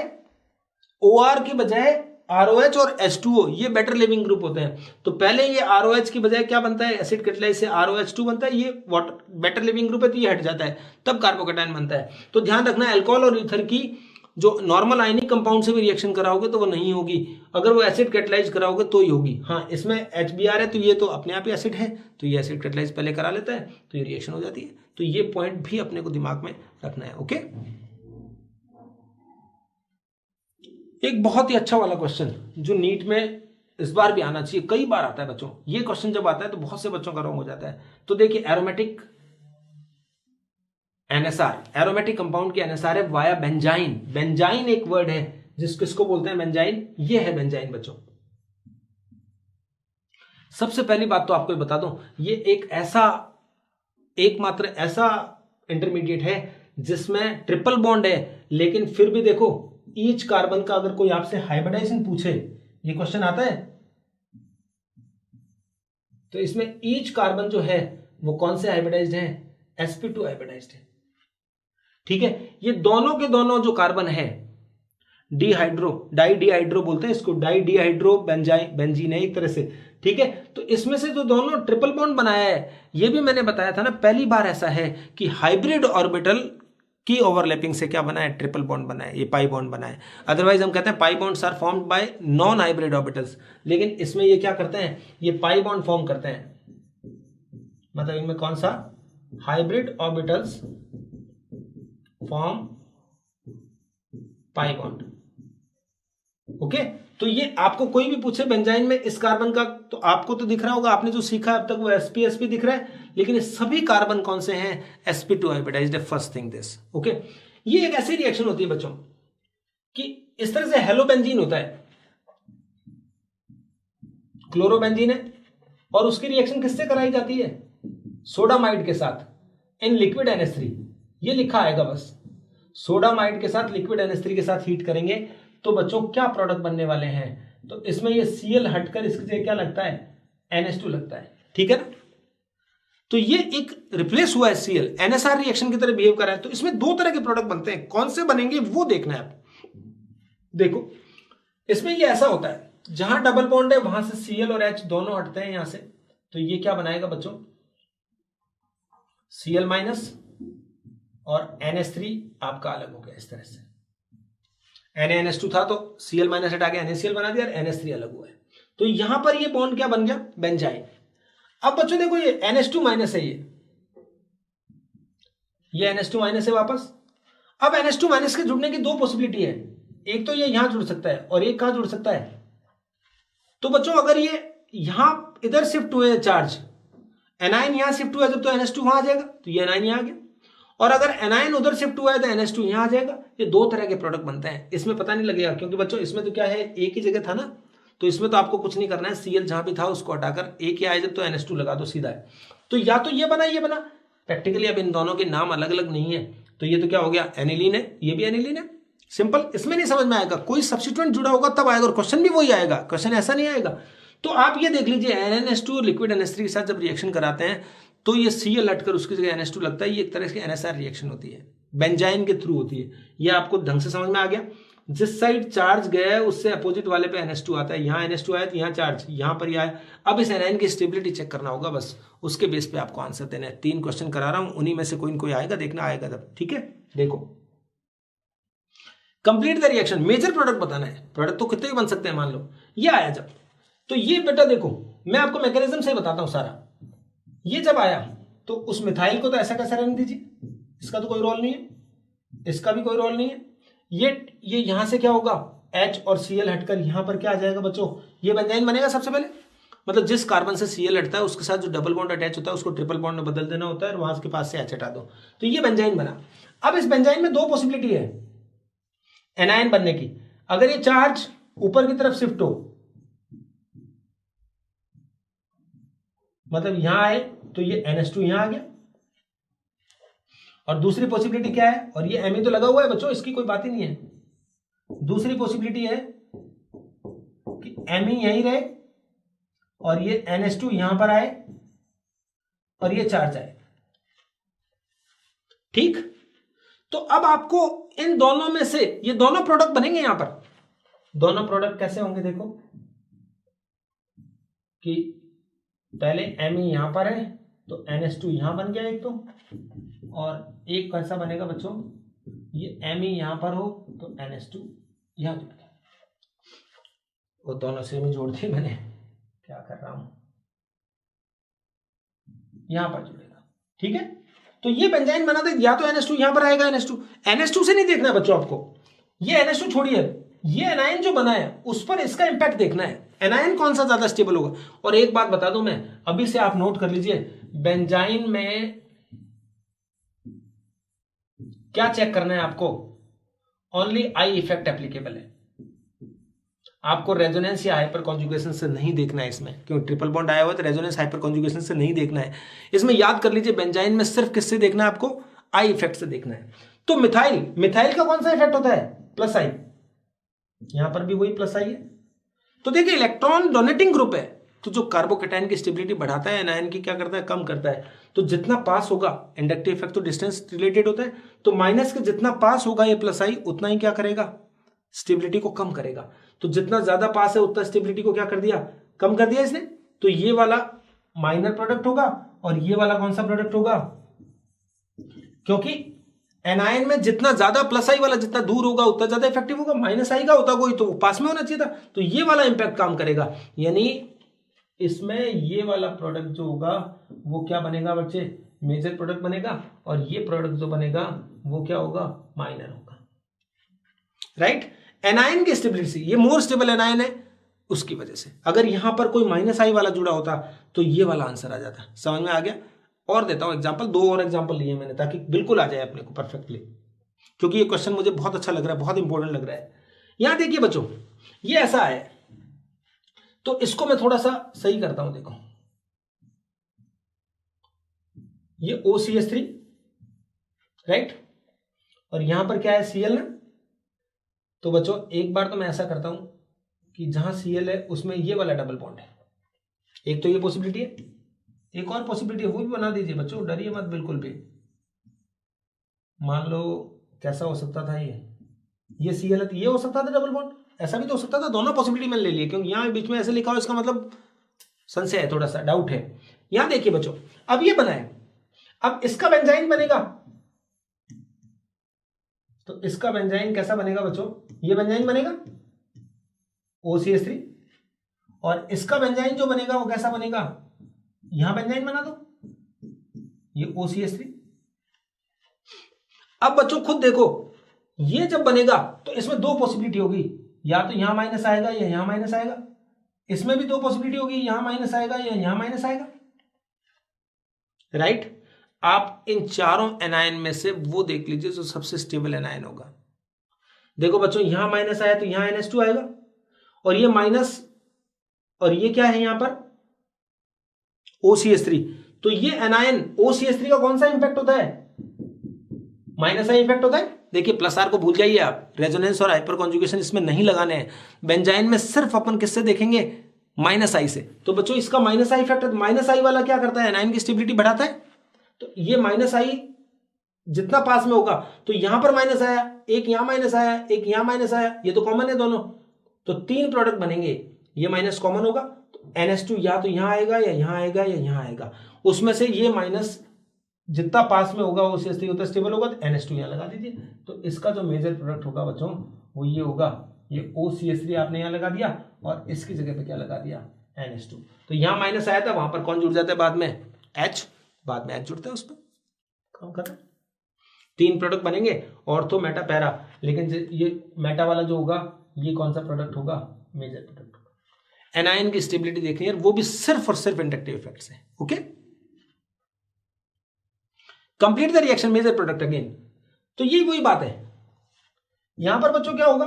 OR की बजाय ROH और H2O ये बेटर लिविंग ग्रुप होते हैं। तो पहले ये ROH की बजाय क्या बनता है, एसिड कैटलाइज से ROH2 बनता है, ये वाटर बेटर लिविंग ग्रुप है तो ये हट जाता है, तब कार्बोकैटायन बनता है। तो ध्यान रखना अल्कोहल और ईथर की जो नॉर्मल आयनिक कंपाउंड से भी रिएक्शन कराओगे तो वो नहीं होगी, अगर वो एसिड कैटलाइज कराओगे तो ही होगी। हाँ, इसमें HBr है तो ये तो अपने आप ही एसिड है, तो ये एसिड कैटलाइज पहले करा लेता है तो ये रिएक्शन हो जाती है। तो ये पॉइंट भी अपने को दिमाग में रखना है। ओके, एक बहुत ही अच्छा वाला क्वेश्चन जो नीट में इस बार भी आना चाहिए, कई बार आता है बच्चों, ये क्वेश्चन जब आता है तो बहुत से बच्चों का रॉन्ग हो जाता है। तो देखिए एरोमेटिक NSR, एरोमेटिक कंपाउंड की NSR है वाया बेंजाइन। बेंजाइन एक वर्ड है किसको बोलते हैं बेंजाइन, ये है बेंजाइन बच्चों। सबसे पहली बात तो आपको बता दूं, ये एकमात्र ऐसा इंटरमीडिएट है जिसमें ट्रिपल बॉन्ड है, लेकिन फिर भी देखो ईच कार्बन का अगर कोई आपसे हाइब्रिडाइजेशन पूछे, ये क्वेश्चन आता है, तो इसमें ईच कार्बन जो है वो कौन से हाइब्रिडाइज्ड है, sp2 हाइब्रिडाइज्ड है। ठीक है, ये दोनों के दोनों जो कार्बन है डाइहाइड्रो बोलते हैं इसको, डाइहाइड्रो बेंजीन है एक तरह से। ठीक है, तो इसमें से जो दोनों ट्रिपल बॉन्ड बनाया है, ये भी मैंने बताया था ना, पहली बार ऐसा है कि हाइब्रिड ऑर्बिटल की ओवरलैपिंग से क्या बना है, ट्रिपल बॉन्ड बना है, ये पाई बॉन्ड बना है। अदरवाइज हम कहते हैं pi bonds are formed by non hybrid orbitals, लेकिन इसमें ये क्या करते हैं, ये पाई बॉन्ड फॉर्म करते हैं, मतलब इनमें कौन सा hybrid orbitals form pi bond. Okay, तो ये आपको कोई भी पूछे बेंजाइन में इस कार्बन का, तो आपको तो दिख रहा होगा, आपने जो सीखा अब तक वो sp दिख रहा है, लेकिन ये सभी कार्बन कौन से हैं, sp2 hybridized. First thing this. Okay, ये एक ऐसी रिएक्शन होती है बच्चों कि इस तरह से हेलोबेंजीन होता है, क्लोरोबेंजीन है, और उसकी रिएक्शन किससे कराई जाती है, सोडामाइड के साथ इन लिक्विड NH3, ये लिखा आएगा बस, सोडामाइड के साथ लिक्विड NH3 के साथ हीट करेंगे तो बच्चों क्या प्रोडक्ट बनने वाले हैं, तो इसमें ये Cl हटकर इसके जगह क्या लगता है, NH2 लगता है। ठीक है ना, तो ये एक रिप्लेस हुआ है Cl, NSR रिएक्शन की तरह बिहेव कर रहा है। तो इसमें दो तरह के प्रोडक्ट बनते हैं, कौन से बनेंगे वो देखना है आप। देखो इसमें ये ऐसा होता है, जहां डबल बॉन्ड है वहां से Cl और H दोनों हटते हैं यहां से, तो ये क्या बनाएगा बच्चों, Cl माइनस और NH3 आपका अलग हो गया इस तरह से, NaNH2 था तो Cl माइनस हटा के NaCl बना दिया और NH3 अलग हुआ है। तो यहां पर ये बॉन्ड क्या बन गया, बेंजाइन। अब बच्चों देखो ये NH2 माइनस है, ये NH2 माइनस है वापस। अब NH2 माइनस के जुड़ने की दो पॉसिबिलिटी है, एक तो ये यहां जुड़ सकता है और एक कहां जुड़ सकता है। तो बच्चों अगर ये यहां इधर शिफ्ट हुए चार्ज, एनाइन यहां शिफ्ट हुआ जब, तो NH2 वहां आ जाएगा, तो ये एनाइन यहां आ गया, और अगर एनाइन उधर शिफ्ट हुआ है तो NH2 यहां आ जाएगा। ये दो तरह के प्रोडक्ट बनते हैं, इसमें पता नहीं लगेगा क्योंकि बच्चों इसमें तो क्या है, एक ही जगह था ना, तो इसमें तो आपको कुछ नहीं करना है, Cl जहां भी था उसको हटाकर एक ही आए जब, तो NH2 लगा दो सीधा है। तो या तो ये बना ये बना, प्रैक्टिकली अब इन दोनों के नाम अलग अलग नहीं है, तो ये तो क्या हो गया, एनिलीन है, ये भी एनिलीन है, सिंपल। इसमें नहीं समझ में आएगा, कोई सब्स्टिट्यूएंट जुड़ा होगा तब आएगा, और क्वेश्चन भी वही आएगा, क्वेश्चन ऐसा नहीं आएगा। तो आप ये देख लीजिए NaNH2 और लिक्विड NH3 के साथ जब रिएक्शन कराते हैं तो ये Cl हटकर उसकी जगह NH2 लगता है, ये एक तरह की NSR रिएक्शन होती है, बेंजाइन के थ्रू होती है। ये आपको ढंग से समझ में आ गया, जिस साइड चार्ज गया है उससे अपोजिट वाले पे NH2 आता है, यहाँ NH2 आया तो यहाँ चार्ज, यहाँ पर ये आया। अब इस एनाइन की स्टेबिलिटी चेक करना होगा, बस उसके बेस पे आपको आंसर देना है। 3 क्वेश्चन करा रहा हूं, उन्हीं में से कोई न कोई आएगा, देखना आएगा तब। ठीक है, देखो complete the reaction, major product बताना है, प्रोडक्ट तो कितने भी बन सकते हैं, मान लो ये आया जब, तो ये बेटा देखो मैं आपको मैकेनिज्म से बताता हूं सारा। ये जब आया तो उस मिथाइल को तो ऐसा कैसा रहने दीजिए, इसका तो कोई रोल नहीं है, इसका भी कोई रोल नहीं है। ये यहां से क्या होगा, H और Cl हटकर यहां पर क्या आ जाएगा बच्चों, ये बेंजाइन बनेगा सबसे पहले। मतलब जिस कार्बन से Cl हटता है उसके साथ जो डबल बॉन्ड अटैच होता है उसको ट्रिपल बॉन्ड में बदल देना होता है और वहां के पास से H हटा दो, तो ये बेंजाइन बना। अब इस बेंजाइन में दो पॉसिबिलिटी है एनायन बनने की। अगर ये चार्ज ऊपर की तरफ शिफ्ट हो, मतलब यहां आए तो ये NH2 यहां आ गया, और दूसरी पॉसिबिलिटी क्या है, और ये Me तो लगा हुआ है बच्चों, इसकी कोई बात ही नहीं है। दूसरी पॉसिबिलिटी है कि Me यहीं रहे और ये NH2 यहां पर आए और ये चार्ज आए। ठीक, तो अब आपको इन दोनों में से ये दोनों प्रोडक्ट बनेंगे। यहां पर दोनों प्रोडक्ट कैसे होंगे, देखो कि पहले Me यहां पर है तो NH2 यहां बन गया एक तो, और एक कैसा बनेगा बच्चों, ये Me यहां पर हो तो NH2 यहां जुड़ गया। वो दोनों से भी जोड़ दिए मैंने, क्या कर रहा हूं, यहां पर जुड़ेगा। ठीक है, तो ये बेंजाइन बना दे, या तो NH2 यहां पर आएगा, NH2 से नहीं देखना है बच्चों आपको, ये NH2 छोड़िए, ये एनायन जो बना है उस पर इसका इंपैक्ट देखना है, एनायन कौन सा ज्यादा स्टेबल होगा। और एक बात बता दूं मैं, अभी से आप नोट कर लीजिए, बेंजाइन में क्या चेक करना है आपको, ओनली आई इफेक्ट एप्लीकेबल है। आपको रेजोनेंस या हाइपर कॉन्जुगेशन से नहीं देखना है इसमें, क्यों ट्रिपल बॉन्ड आया हुआ है तो रेजोनेंस हाइपर कॉन्जुगेशन से नहीं देखना है इसमें। याद कर लीजिए, बेंजाइन में सिर्फ किससे देखना है आपको, आई इफेक्ट से देखना है। तो मिथाइल का कौन सा इफेक्ट होता है, प्लस आई, यहां पर भी वही प्लस आई है। तो देखिए इलेक्ट्रॉन डोनेटिंग ग्रुप है, तो जो कार्बोकैटायन की स्टेबिलिटी बढ़ाता है, एनायन की क्या करता है, कम करता है। तो जितना पास होगा, इंडक्टिव इफेक्ट तो डिस्टेंस रिलेटेड होता है, तो माइनस के जितना पास होगा ये प्लस आई, उतना ही क्या करेगा, स्टेबिलिटी को कम करेगा। तो जितना ज्यादा पास है उतना स्टेबिलिटी को क्या कर दिया, कम कर दिया इसने। तो ये वाला माइनर प्रोडक्ट होगा और ये वाला कौन सा प्रोडक्ट होगा, क्योंकि एनायन में जितना ज्यादा प्लस आई वाला जितना दूर होगा उतना ज्यादा इफेक्टिव होगा, माइनस आई का होता कोई तो पास में होना चाहिए था, तो ये वाला इंपैक्ट काम करेगा। यानी इसमें ये वाला प्रोडक्ट जो होगा वो क्या बनेगा बच्चे, मेजर प्रोडक्ट बनेगा, और ये प्रोडक्ट जो बनेगा वो क्या होगा, माइनर होगा। राइट, एनायन की स्टेबिलिटी, ये मोर स्टेबल एनायन है उसकी वजह से। अगर यहां पर कोई माइनस आई वाला जुड़ा होता तो ये वाला आंसर आ जाता। समझ में आ गया। और देता हूं एग्जांपल, दो और एग्जांपल लिए मैंने ताकि बिल्कुल आ जाए अपने को परफेक्टली, क्योंकि ये क्वेश्चन मुझे बहुत अच्छा लग रहा है, बहुत इंपॉर्टेंट लग रहा है। यहां देखिए बच्चों, ये ऐसा है, तो इसको मैं थोड़ा सा सही करता हूं। देखो ये OCH3, राइट, और यहां पर क्या है, Cl ना। तो बच्चों एक बार तो मैं ऐसा करता हूं कि जहां Cl है उसमें ये वाला डबल बॉन्ड है, एक तो ये पॉसिबिलिटी है, एक और पॉसिबिलिटी है, वो भी बना दीजिए बच्चों, डरिए मत बिल्कुल भी। मान लो कैसा हो सकता था, ये Cl है तो ये हो सकता था डबल बॉन्ड, ऐसा भी तो हो सकता था। दोनों पॉसिबिलिटी मैंने ले ली, क्योंकि यहां बीच में ऐसे लिखा हो, इसका मतलब संशय है, थोड़ा सा डाउट है। यहां देखिए बच्चों, अब ये बना है, अब इसका बेंजाइन बनेगा, तो इसका बेंजाइन कैसा बनेगा बच्चों, ये बेंजाइन बनेगा OCH3, और इसका बेंजाइन जो बनेगा वो कैसा बनेगा, यहां बेंजाइन बना दो, ये OCH3। अब बच्चों खुद देखो, ये जब बनेगा तो इसमें दो पॉसिबिलिटी होगी, या तो यहां माइनस आएगा या यहां माइनस आएगा। इसमें भी दो पॉसिबिलिटी होगी, यहां माइनस आएगा या यहां माइनस आएगा। राइट, आप इन चारों एनायन में से वो देख लीजिए जो सबसे स्टेबल एनायन होगा। देखो बच्चों, यहां माइनस आया तो यहां NH2 आएगा, और ये माइनस, और ये क्या है यहां पर OCH3। तो ये एनायन OCH3 का कौन सा इंपैक्ट होता है, माइनस आई इफेक्ट होता है। देखिए प्लस आर को भूल जाइए आप, रेजोनेंस और हाइपर कॉन्जुगेशन इसमें नहीं लगाने हैं। बेंजाइन में सिर्फ अपन किससे देखेंगे, माइनस आई से। तो बच्चों इसका माइनस आई इफेक्ट, माइनस आई वाला क्या करता है, एनायन की स्टेबिलिटी बढ़ाता है। तो ये माइनस आई जितना पास में होगा, तो यहां पर माइनस आया, एक यहां माइनस आया, एक यहां माइनस आया, ये तो कॉमन है दोनों, तो तीन प्रोडक्ट बनेंगे, ये माइनस कॉमन होगा, तो NH2 या तो यहां आएगा या यहां आएगा या यहां आएगा। उसमें से ये माइनस जितना पास में होगा OCH3 उतना स्टेबल होगा, तो NH2 यहां लगा दीजिए। तो इसका जो मेजर प्रोडक्ट होगा बच्चों वो ये होगा, ये OCH3 आपने यहां लगा दिया, और इसकी जगह पे क्या लगा दिया, NH2। तो यहां माइनस आया था, वहां पर कौन जुड़ जाता है बाद में, H, बाद में H जुड़ता है, उस पर काम करना है। तीन प्रोडक्ट बनेंगे, ऑर्थो मेटा पैरा, लेकिन ये मेटा वाला जो होगा ये कौन सा प्रोडक्ट होगा, मेजर प्रोडक्ट होगा। एनायन की स्टेबिलिटी देखनी है, वो भी सिर्फ और सिर्फ इंडक्टिव इफेक्ट से। Okay, complete the reaction, major product again. तो ये वही बात है, यहां पर बच्चों क्या होगा,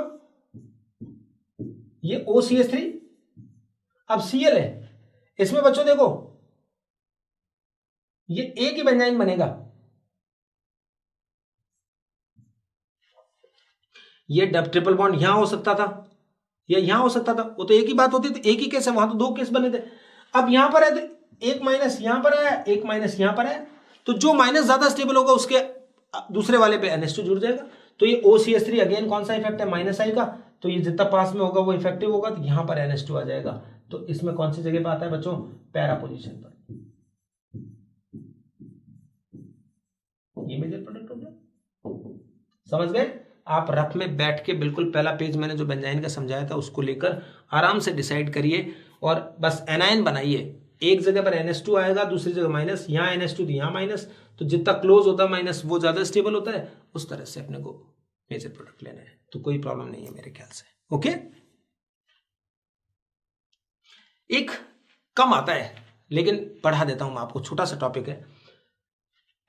ये OCH3 अब Cl है, इसमें बच्चों देखो ये एक ही बेंजाइन बनेगा, ये ट्रिपल बॉन्ड यहां हो सकता था या यहां हो सकता था, वो तो एक ही बात होती थी, एक ही केस है, वहां तो दो केस बने थे। अब यहां पर है तो एक माइनस यहां पर है, एक माइनस यहां पर है, तो जो माइनस ज्यादा स्टेबल होगा उसके दूसरे वाले पे NH2 जुड़ जाएगा। तो ये OCH3 अगेन कौन सा इफेक्ट है, माइनस आई का, तो ये जितना पास में होगा वो इफेक्टिव होगा, तो यहां पर NH2 आ जाएगा। तो इसमें कौन सी जगह पे आता है बच्चों, पैरा पोजीशन पर। ये मेजर प्रोडक्ट हो गया, समझ गए आप। रफ में बैठ के बिल्कुल पहला पेज मैंने जो बेंजाइन का समझाया था उसको लेकर आराम से डिसाइड करिए और बस एनायन बनाइए। एक जगह पर NH2 आएगा, दूसरी जगह माइनस, यहाँ NH2 तो यहाँ माइनस, तो जितना क्लोज होता है माइनस वो ज्यादा स्टेबल होता है, उस तरह से अपने को मेजर प्रोडक्ट लेना है, तो कोई प्रॉब्लम नहीं है मेरे ख्याल से। ओके, एक कम आता है लेकिन पढ़ा देता हूं मैं आपको, छोटा सा टॉपिक है,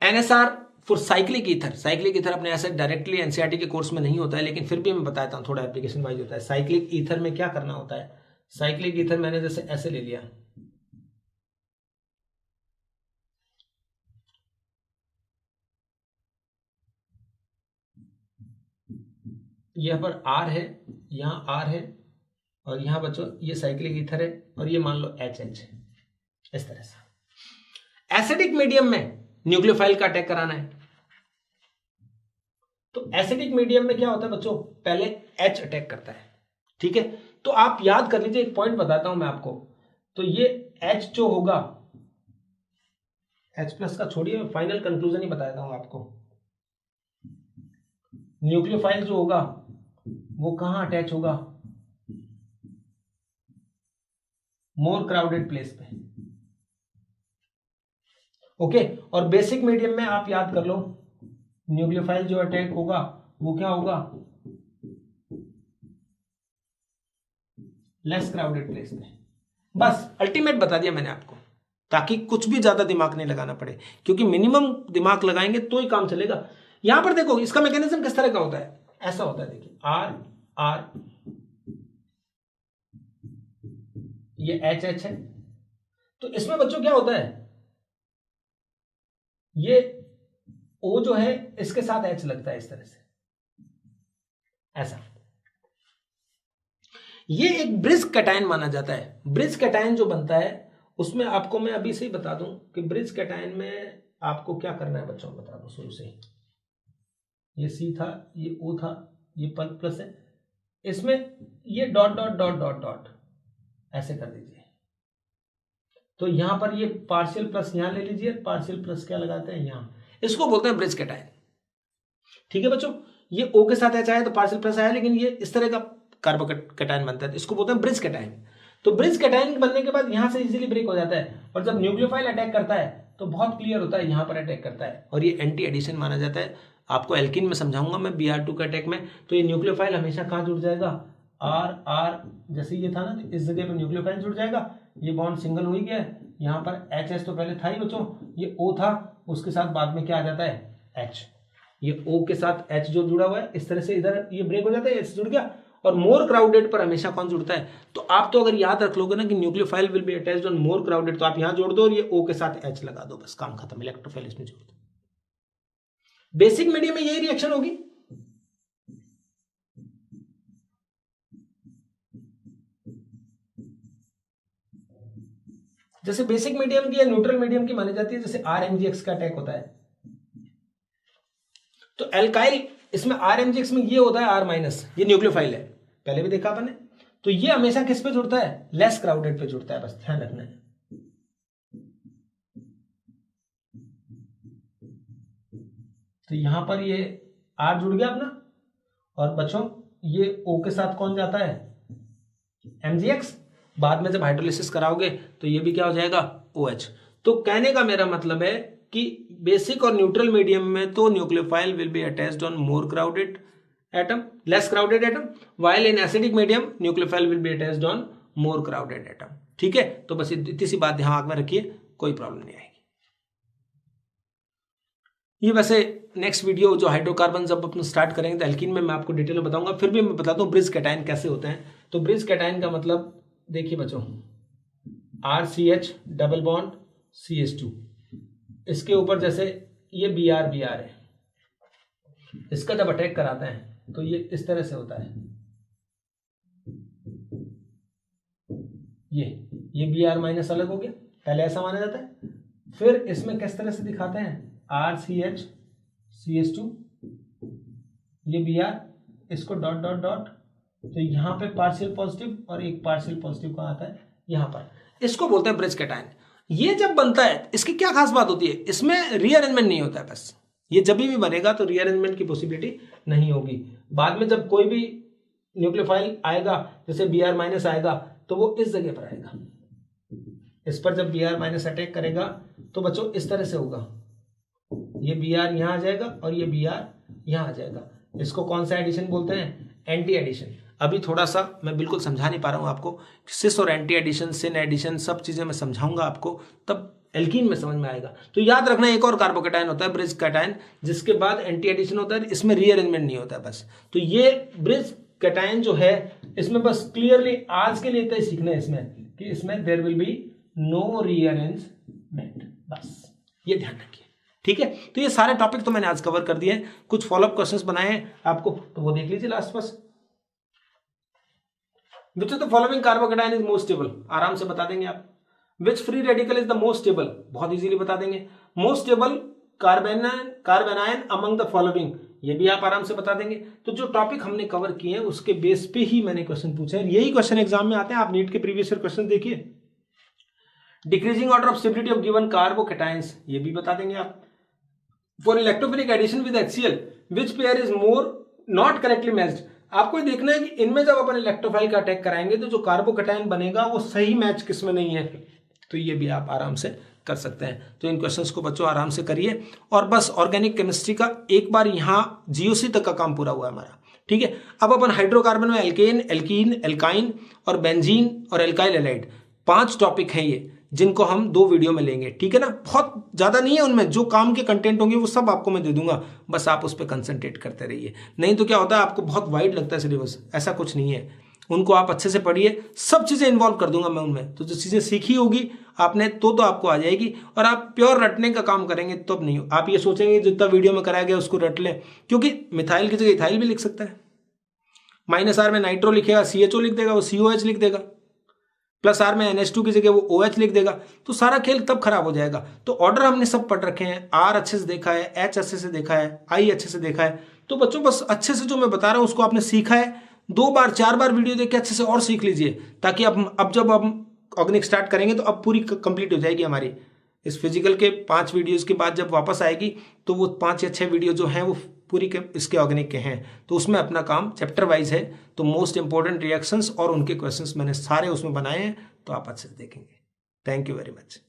NSR for cyclic ether. Cyclic ether अपने ऐसे डायरेक्टली एनसीईआरटी के कोर्स में नहीं होता है, लेकिन फिर भी मैं बताता हूं, थोड़ा एप्लीकेशन वाइज होता है। साइक्लिक ईथर में क्या करना होता है, साइक्लिक ईथर मैंने जैसे ऐसे ले लिया, यहां पर R है, यहां R है, और यहां बच्चों ये साइक्लिक ईथर है, और ये मान लो HH है, इस तरह से। एसिडिक मीडियम में न्यूक्लियोफाइल का अटैक कराना है, तो एसिडिक मीडियम में क्या होता है बच्चों, पहले H अटैक करता है, ठीक है। तो आप याद कर लीजिए, एक पॉइंट बताता हूं मैं आपको, तो ये H जो होगा, H प्लस का छोड़िए, मैं फाइनल कंक्लूजन ही बताता हूं आपको। न्यूक्लियोफाइल जो होगा वो कहां अटैच होगा, मोर क्राउडेड प्लेस पे। ओके, और बेसिक मीडियम में आप याद कर लो, न्यूक्लियोफाइल जो अटैक होगा वो क्या होगा, लेस क्राउडेड प्लेस पे। बस अल्टीमेट बता दिया मैंने आपको, ताकि कुछ भी ज्यादा दिमाग नहीं लगाना पड़े, क्योंकि मिनिमम दिमाग लगाएंगे तो ही काम चलेगा। यहां पर देखो इसका मैकेनिज्म किस तरह का होता है, ऐसा होता है, देखिए R R, ये HH है, तो इसमें बच्चों क्या होता है, ये O जो है इसके साथ H लगता है इस तरह से, ऐसा। ये एक ब्रिज कैटायन माना जाता है। ब्रिज कैटायन जो बनता है उसमें आपको मैं अभी से ही बता दूं कि ब्रिज कैटायन में आपको क्या करना है बच्चों, बता दूं शुरू से ही। ये C था, ये O था, ये प्लस है, इसमें ये dot dot dot dot dot ऐसे कर दीजिए। तो यहां पर ये पार्शियल प्लस यहां ले लीजिए, पार्शियल प्लस क्या लगाते हैं यहां, इसको बोलते हैं ब्रिज कैटायन। ठीक है बच्चों, ये O के साथ H आया तो पार्शियल प्लस आया, लेकिन ये इस तरह का कार्बो कैटायन बनता है, इसको बोलते हैं ब्रिज कैटायन। तो ब्रिज कैटायन बनने के बाद यहां से इजीली ब्रेक हो जाता है, और जब न्यूक्लियोफाइल अटैक करता है तो बहुत क्लियर होता है, यहां पर अटैक करता है, और ये एंटी एडिशन माना जाता है। आपको एल्किन में समझाऊंगा मैं, Br2 के अटैक में। तो ये न्यूक्लियोफाइल हमेशा कहां जुड़ जाएगा, R R, जैसे ये था ना, तो इस जगह पर न्यूक्लियोफाइल जुड़ जाएगा, ये बॉन्ड सिंगल हो ही गया, यहाँ पर HS तो पहले था ही बच्चों, ये O था, उसके साथ बाद में क्या आ जाता है H, ये O के साथ H जो जुड़ा हुआ है, इस तरह से इधर ये ब्रेक हो जाता है, H जुड़ गया। और मोर क्राउडेड पर हमेशा कौन जुड़ता है, तो आप तो अगर याद रख लोगे ना कि nucleophile will be attached on more crowded, तो आप यहां जोड़ दो और ये O के साथ H लगा दो, बस काम खत्म, इलेक्ट्रोफाइल इसमें जोड़ दो। बेसिक मीडियम में यही रिएक्शन होगी। जैसे बेसिक मीडियम की या न्यूट्रल मीडियम की मानी जाती है, जैसे RMgX का अटैक होता है, तो एल्काइल इसमें RMgX में ये होता है R माइनस, ये न्यूक्लियोफाइल है, पहले भी देखा आपने। तो ये हमेशा किस पे जुड़ता है, लेस क्राउडेड पे जुड़ता है, बस ध्यान रखना है। तो यहां पर ये R जुड़ गया अपना, और बच्चों ये O के साथ कौन जाता है, MgX। बाद में जब हाइड्रोलिसिस कराओगे तो ये भी क्या हो जाएगा, OH। तो कहने का मेरा मतलब है कि बेसिक और न्यूट्रल मीडियम में तो nucleophile will be attached on more crowded atom, less crowded atom, while in acidic medium nucleophile will be attached on more crowded atom. ठीक है, तो बस इतनी सी बात ध्यान में रखिए, कोई प्रॉब्लम नहीं आएगी। ये वैसे नेक्स्ट वीडियो जो हाइड्रोकार्बन जब अपन स्टार्ट करेंगे तो एल्कीन में मैं आपको डिटेल में बताऊंगा। फिर भी मैं बताता हूँ ब्रिज कैटायन कैसे होते हैं। तो ब्रिज कैटायन का मतलब देखिए बच्चों, RCH डबल बॉन्ड CH2, इसके ऊपर जैसे ये Br है, इसका जब अटैक कराते हैं तो ये इस तरह से होता है, ये Br माइनस अलग हो गया, पहले ऐसा माना जाता है। फिर इसमें किस तरह से दिखाते हैं, RCH CH2, ये Br, इसको डॉट डॉट डॉट, तो यहाँ पे पार्शियल पॉजिटिव और एक पार्शियल पॉजिटिव कहाँ आता है, यहाँ पर, इसको बोलते हैं ब्रिज कैटायन। ये जब बनता है इसकी क्या खास बात होती है, इसमें रीअरेंजमेंट नहीं होता है, बस ये जब भी बनेगा तो रीअरेंजमेंट की पॉसिबिलिटी नहीं होगी। बाद में जब कोई भी न्यूक्लियोफाइल आएगा, जैसे Br माइनस आएगा, तो वो इस जगह पर आएगा, इस पर जब Br माइनस अटैक करेगा तो बच्चों इस तरह से होगा, ये Br यहाँ आ जाएगा और ये Br यहाँ आ जाएगा। इसको कौन सा एडिशन बोलते हैं, एंटी एडिशन। अभी थोड़ा सा मैं बिल्कुल समझा नहीं पा रहा हूँ आपको, सिस और एंटी एडिशन, सिन एडिशन, सब चीजें मैं समझाऊंगा आपको, तब एल्कीन में समझ में आएगा। तो याद रखना, एक और कार्बोकैटायन होता है ब्रिज कैटायन, जिसके बाद एंटी एडिशन होता है, इसमें रीअरेंजमेंट नहीं होता है बस। तो ये ब्रिज कैटायन जो है, इसमें बस क्लियरली आज के लिए इतना ही सीखना है इसमें कि इसमें there will be no rearrangement, बस ये ध्यान रखिए। ठीक है, तो ये सारे टॉपिक तो मैंने आज कवर कर दिए हैं। कुछ फॉलोअप क्वेश्चंस बनाए हैं आपको, तो वो देख लीजिए लास्ट बस। Which of the following carbocation is most stable, आराम से बता देंगे आप। Which free radical is the most stable, बहुत इजीली बता देंगे। Most stable carbanion among the following, ये भी आप आराम से बता देंगे। तो जो टॉपिक हमने कवर किए हैं उसके बेस पे ही मैंने क्वेश्चन पूछे हैं, यही क्वेश्चन एग्जाम में आते हैं। आप नीट के प्रीवियस ईयर क्वेश्चन देखिए। Decreasing order of stability of given carbocations, ये भी बता देंगे आप। For electrophilic addition with HCl which pair is more not correctly matched, आपको ये देखना है कि इनमें जब अपन इलेक्ट्रोफाइल का अटैक कराएंगे तो जो कार्बोकैटायन बनेगा वो सही मैच किसमें नहीं है, तो ये भी आप आराम से कर सकते हैं। तो इन क्वेश्चंस को बच्चों आराम से करिए। और बस ऑर्गेनिक केमिस्ट्री का एक बार यहाँ GOC तक का काम पूरा हुआ है हमारा। ठीक है, अब अपन हाइड्रोकार्बन में एल्केन, एल्कीन, एल्काइन और बेंजीन और एल्काइल हैलाइड, 5 टॉपिक हैं ये, जिनको हम 2 वीडियो में लेंगे। ठीक है ना, बहुत ज्यादा नहीं है, उनमें जो काम के कंटेंट होंगे वो सब आपको मैं दे दूंगा, बस आप उस पर कंसंट्रेट करते रहिए। नहीं तो क्या होता है, आपको बहुत वाइड लगता है सिलेबस, ऐसा कुछ नहीं है। उनको आप अच्छे से पढ़िए, सब चीजें इन्वॉल्व कर दूंगा मैं उनमें, तो जो चीजें सीखी होगी आपने तो आपको आ जाएगी। और आप प्योर रटने का काम करेंगे तो अब नहीं, आप ये सोचेंगे जितना वीडियो में कराया गया उसको रट लें, क्योंकि मिथाइल की जगह इथाइल भी लिख सकता है। -R में नाइट्रो लिखेगा, CHO लिख देगा, वो COH लिख देगा। +R में NH2 की जगह वो OH लिख देगा, तो सारा खेल तब खराब हो जाएगा। तो ऑर्डर हमने सब पढ़ रखे हैं, R अच्छे से देखा है, H अच्छे से देखा है, I अच्छे से देखा है। तो बच्चों बस अच्छे से जो मैं बता रहा हूं उसको आपने सीखा है, 2 बार 4 बार वीडियो देख के अच्छे से और सीख लीजिए, ताकि अब जब हम ऑर्गेनिक स्टार्ट करेंगे तो अब पूरी कंप्लीट हो जाएगी हमारी। इस फिजिकल के 5 वीडियोज के बाद जब वापस आएगी तो वो 5 या 6 वीडियो जो हैं वो पूरी के इसके ऑर्गेनिक के हैं, तो उसमें अपना काम चैप्टर वाइज है। तो मोस्ट इंपॉर्टेंट रिएक्शंस और उनके क्वेश्चंस मैंने सारे उसमें बनाए हैं, तो आप अच्छे से देखेंगे। Thank you very much.